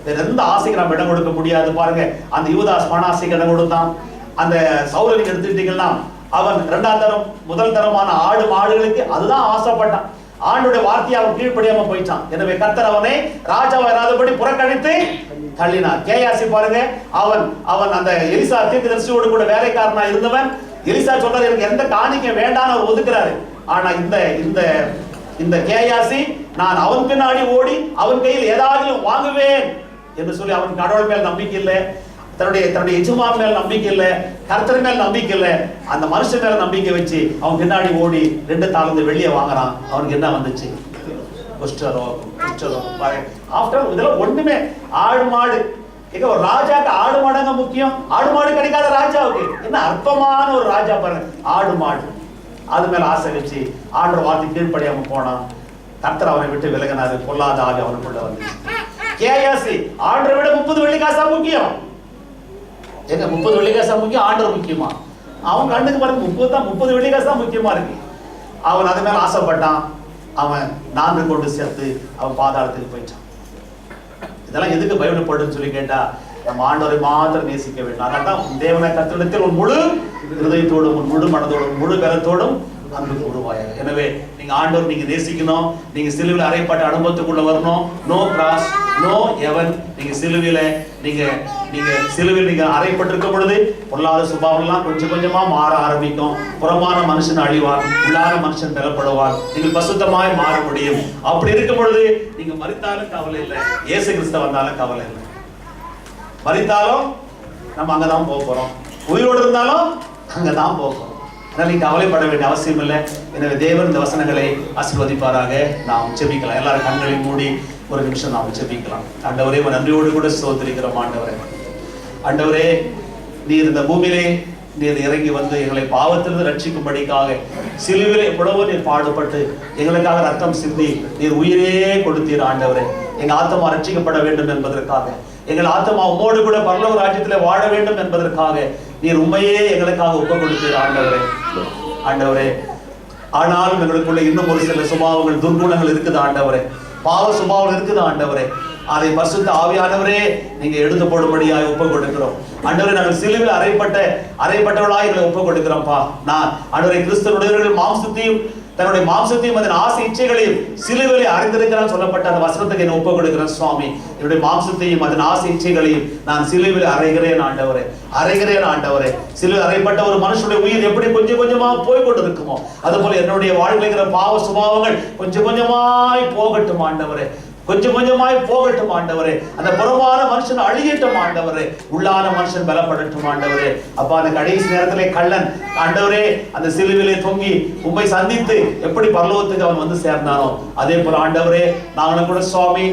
வேற எந்த ஆசைக்கு நம்ம இடம் கொடுக்க முடியாது. பாருங்க, அந்த யூதாஸ் பணாசைக்கு இடம் கொடுத்தான். அந்த சவுலை நீங்க எடுத்துக்கிட்டீங்கன்னா அவன் 2ஆம் தரம் முதல் தரமான ஆடு மாடுகளுக்கு அதுதான் ஆசைப்பட்டான். ஆண்டுடைய வார்த்தையை அவன் கீழ்ப்படியாம போயிட்டான். எனவே கர்த்தர் அவனை ராஜாவை இராதபடி புறக்கணித்து தள்ளினார். கேயாசி பாருங்க, அவன் அந்த எலிசா தீர்க்கதரிசியோடு கூட வேலைக்காரனா இருந்தவன். எலிசா சொல்றாரு எனக்கு எந்த காணிக்கை வேண்டான்னு அவர் ஒதுக்குறாரு. ஆனா இந்த கேயாசி நான் அவன் பின்னாடி ஓடி அவன் கையில் ஏதாவது வாங்குவேன் என்று சொல்லி அவன் கடவுள் மேல் நம்பிக்கை இல்லை, தன்னுடைய எஜமான் மேல் நம்பிக்கை இல்லை, கர்த்தர் மேல் நம்பிக்கை இல்லை, அந்த மனுஷன் மேல நம்பிக்கை வச்சு அவன் பின்னாடி ஓடி 2 தாளந்து வெள்ளியை வாங்குறான். அவனுக்கு என்ன வந்துச்சு? ஆஃப்டர் இதெல்லாம் ஒண்ணுமே. ஆடு மாடு ஒரு ராஜாக்கு ஆடு மாடுங்க முக்கியம். ஆடு மாடு கிடைக்காத ராஜாவுக்கு என்ன அற்பமான ஒரு ராஜா பாருங்க. ஆடு மாடு அது மேல ஆசை வச்சு ஆண்டவர் வார்த்தை கீழ்ப்படியாம போனான். கர்த்தர் அவனை விட்டு விலகினாரு. பொல்லாத ஆவி அவனுக்குள்ள வந்துச்சு. கேயாசி ஆண்டரை விட 30 வெள்ளி காசா முக்கியம். 30 வெள்ளி காசா முக்கியம், ஆண்டவர் முக்கியமா? அவன் கண்ணுக்கு பாருங்க 30 வெள்ளி காசு தான் முக்கியமா இருக்கு. அவன் அது மேல ஆசைப்பட்டான். அவன் 4 கொண்டு சேர்த்து அவன் பாதாளத்துக்கு போயிட்டான். இதெல்லாம் எதுக்கு பைபிள் போடுன்னு சொல்லி கேட்டா நம்ம ஆண்டவரை மாத்திரம் நேசிக்க வேண்டும். அதனால்தான் தேவனை கர்த்தரிடத்தில் ஒரு முழு இருதயத்தோடும் ஒரு முழு மனதோடும் முழு பலத்தோடும் அன்பு கூறுவாயாக. எனவே நீங்க ஆண்டவர் நீங்க நேசிக்கணும். நீங்க சிலுவையில் அறையப்பட்ட அனுபவத்துக்குள்ள வரணும். நோ கிராஸ், நோ எவன். நீங்க சிலுவையில நீங்க அறையப்பட்டிருக்கும் பொழுது பொல்லாத சுபாவம் எல்லாம் கொஞ்சம் கொஞ்சமா மாற ஆரம்பிக்கும். புறமான மனுஷன் அழிவார், உள்ளான மனுஷன் பெறப்படுவார். நீங்கள் பசுத்தமாய் மாற முடியும். அப்படி இருக்கும் பொழுது நீங்க மரித்தாலும் கவலை இல்லை, இயேசு கிறிஸ்து வந்தாலும் கவலை இல்லை. மரித்தாலும் நம்ம அங்கதான் போக போறோம், உயிரோடு இருந்தாலும் அங்கதான் போக போறோம். அதனால நீ கவலைப்பட வேண்டிய அவசியம் இல்லை. எனவே தேவன் இந்த வசனங்களை ஆசீர்வதிப்பாராக. நாம் ஜெபிக்கலாம். எல்லாரும் கண்களை மூடி ஒரு நிமிஷம் நாம் ஜெபிக்கலாம். ஆண்டவரே, நன்றியோடு கூட ஸ்தோத்திரிக்கிறோம். ஆண்டவரே, நீர் இந்த பூமியிலே நீர் இறங்கி வந்து எங்களை பாவத்திலிருந்து ரட்சிக்கும்படிக்காக சிலுவிலே எவ்வளவோ நீர் பாடுபட்டு எங்களுக்காக ரத்தம் சிந்தி நீர் உயிரே கொடுத்தீர். ஆண்டவரே, எங்க ஆத்மா ரட்சிக்கப்பட வேண்டும் என்பதற்காக, எங்கள் ஆத்மா உம்மோடு கூட பரலோக ராஜ்யத்திலே வாழ வேண்டும் என்பதற்காக நீர் உண்மையே எங்களுக்காக ஒப்பு கொடுத்தீர். ஆண்டவரே, ஆனாலும் எங்களுக்குள்ள இன்னும் ஒரு சில சுபாவங்கள், துர்குணங்கள் இருக்குது ஆண்டவரே, பாவ சுபாவம் இருக்குது ஆண்டவரே. அதை பரிசுத்த ஆவியானவரே நீங்க எடுத்து போடும்படியாக ஒப்பு கொடுக்கிறோம். ஆண்டவரே, நாங்கள் சிலுவையில் அறைப்பட்டவர்களாக எங்களை ஒப்பு கொடுக்கிறோம்ப்பா. நான் ஆண்டவரே, கிறிஸ்தவனுடைய மாம்சத்தையும் தன்னுடைய மாம்சத்தையும் அதன் ஆசை இச்சைகளையும் சிலுவையில் அறிந்திருக்கிறான் சொல்லப்பட்ட அந்த வசனத்துக்கு என்ன ஒப்பு கொடுக்கிறேன் சுவாமி. என்னுடைய மாம்சத்தையும் அதன் ஆசை இச்சைகளையும் நான் சிலுவையில் அறைகிறேன் ஆண்டவரே. சிலுவையில் அறைப்பட்ட ஒரு மனுஷனுடைய உயிர் எப்படி கொஞ்சம் கொஞ்சமா போய் கொண்டு இருக்குமோ, அதுபோல என்னுடைய வாழ்க்கைங்கிற பாவ சுபாவங்கள் கொஞ்சம் கொஞ்சமாய் போகட்டும் ஆண்டவரே. அந்த புறமான மனுஷன் அழியட்டும் ஆண்டவரே. உள்ளான மனுஷன் பலப்படட்டும் ஆண்டவரே. அப்பா, அந்த கடைசி நேரத்திலே கள்ளன் ஆண்டவரே அந்த சிலுவிலே தொங்கி உம்மை சந்தித்து எப்படி பரலோகத்துக்கு அவன் வந்து சேர்ந்தானோ, அதே போல ஆண்டவரே நாங்களும் கூட சுவாமி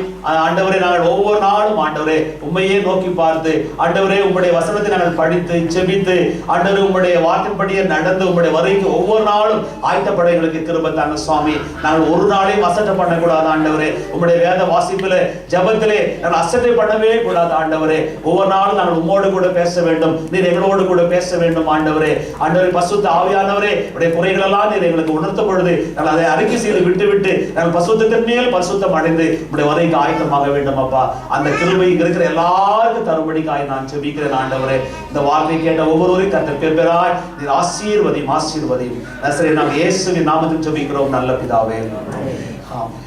ஆண்டவரே, நாங்கள் ஒவ்வொரு நாளும் ஆண்டவரே உம்மையே நோக்கி பார்த்து ஆண்டவரே உம்முடைய வசனத்தை நாங்கள் படித்து ஜெபித்து ஆண்டவரே உம்முடைய வார்த்தைப்படியே நடந்து உம்முடைய வருகைக்கு ஒவ்வொரு நாளும் ஆயத்தப்பட எங்களுக்கு கிருபை தாங்க சுவாமி. நாங்கள் ஒரு நாளையும் அசட்டை பண்ணக்கூடாது ஆண்டவரே. உம்முடைய வேத வாசிப்பிலே ஜபத்திலே நாங்கள் அசட்டை பண்ணவே கூடாது ஆண்டவரே. ஒவ்வொரு நாளும் நாங்கள் உம்மோடு கூட பேச வேண்டும், நீர் எங்களோடு கூட பேச வேண்டும் ஆண்டவரே. பரிசுத்த ஆவியானவரே, உடைய குறைகள் எல்லாம் நீர் எங்களுக்கு உணர்த்தும் பொழுது நாங்கள் அதை அறிக்கை செய்து விட்டு நாங்கள் பரிசுத்தத்தின் மேல் பரிசுத்தம் அடைந்து உடைய வருகைக்கு ஆயத்தமாக வேண்டும் அப்பா. அந்த கிருபை இங்க இருக்கிற எல்லாருக்கும் தரும்படிக்காய் நான் ஜெபிக்கிறேன் ஆண்டவரே. இந்த வார்த்தை கேட்ட ஒவ்வொருவரையும் கர்த்தர் பெரும்பெராய் நீர் ஆசீர்வதியும். நசரேயனாகிய இயேசுவின் நாமத்தில் ஜெபிக்கிறோம் நல்ல பிதாவே. ஆமென்.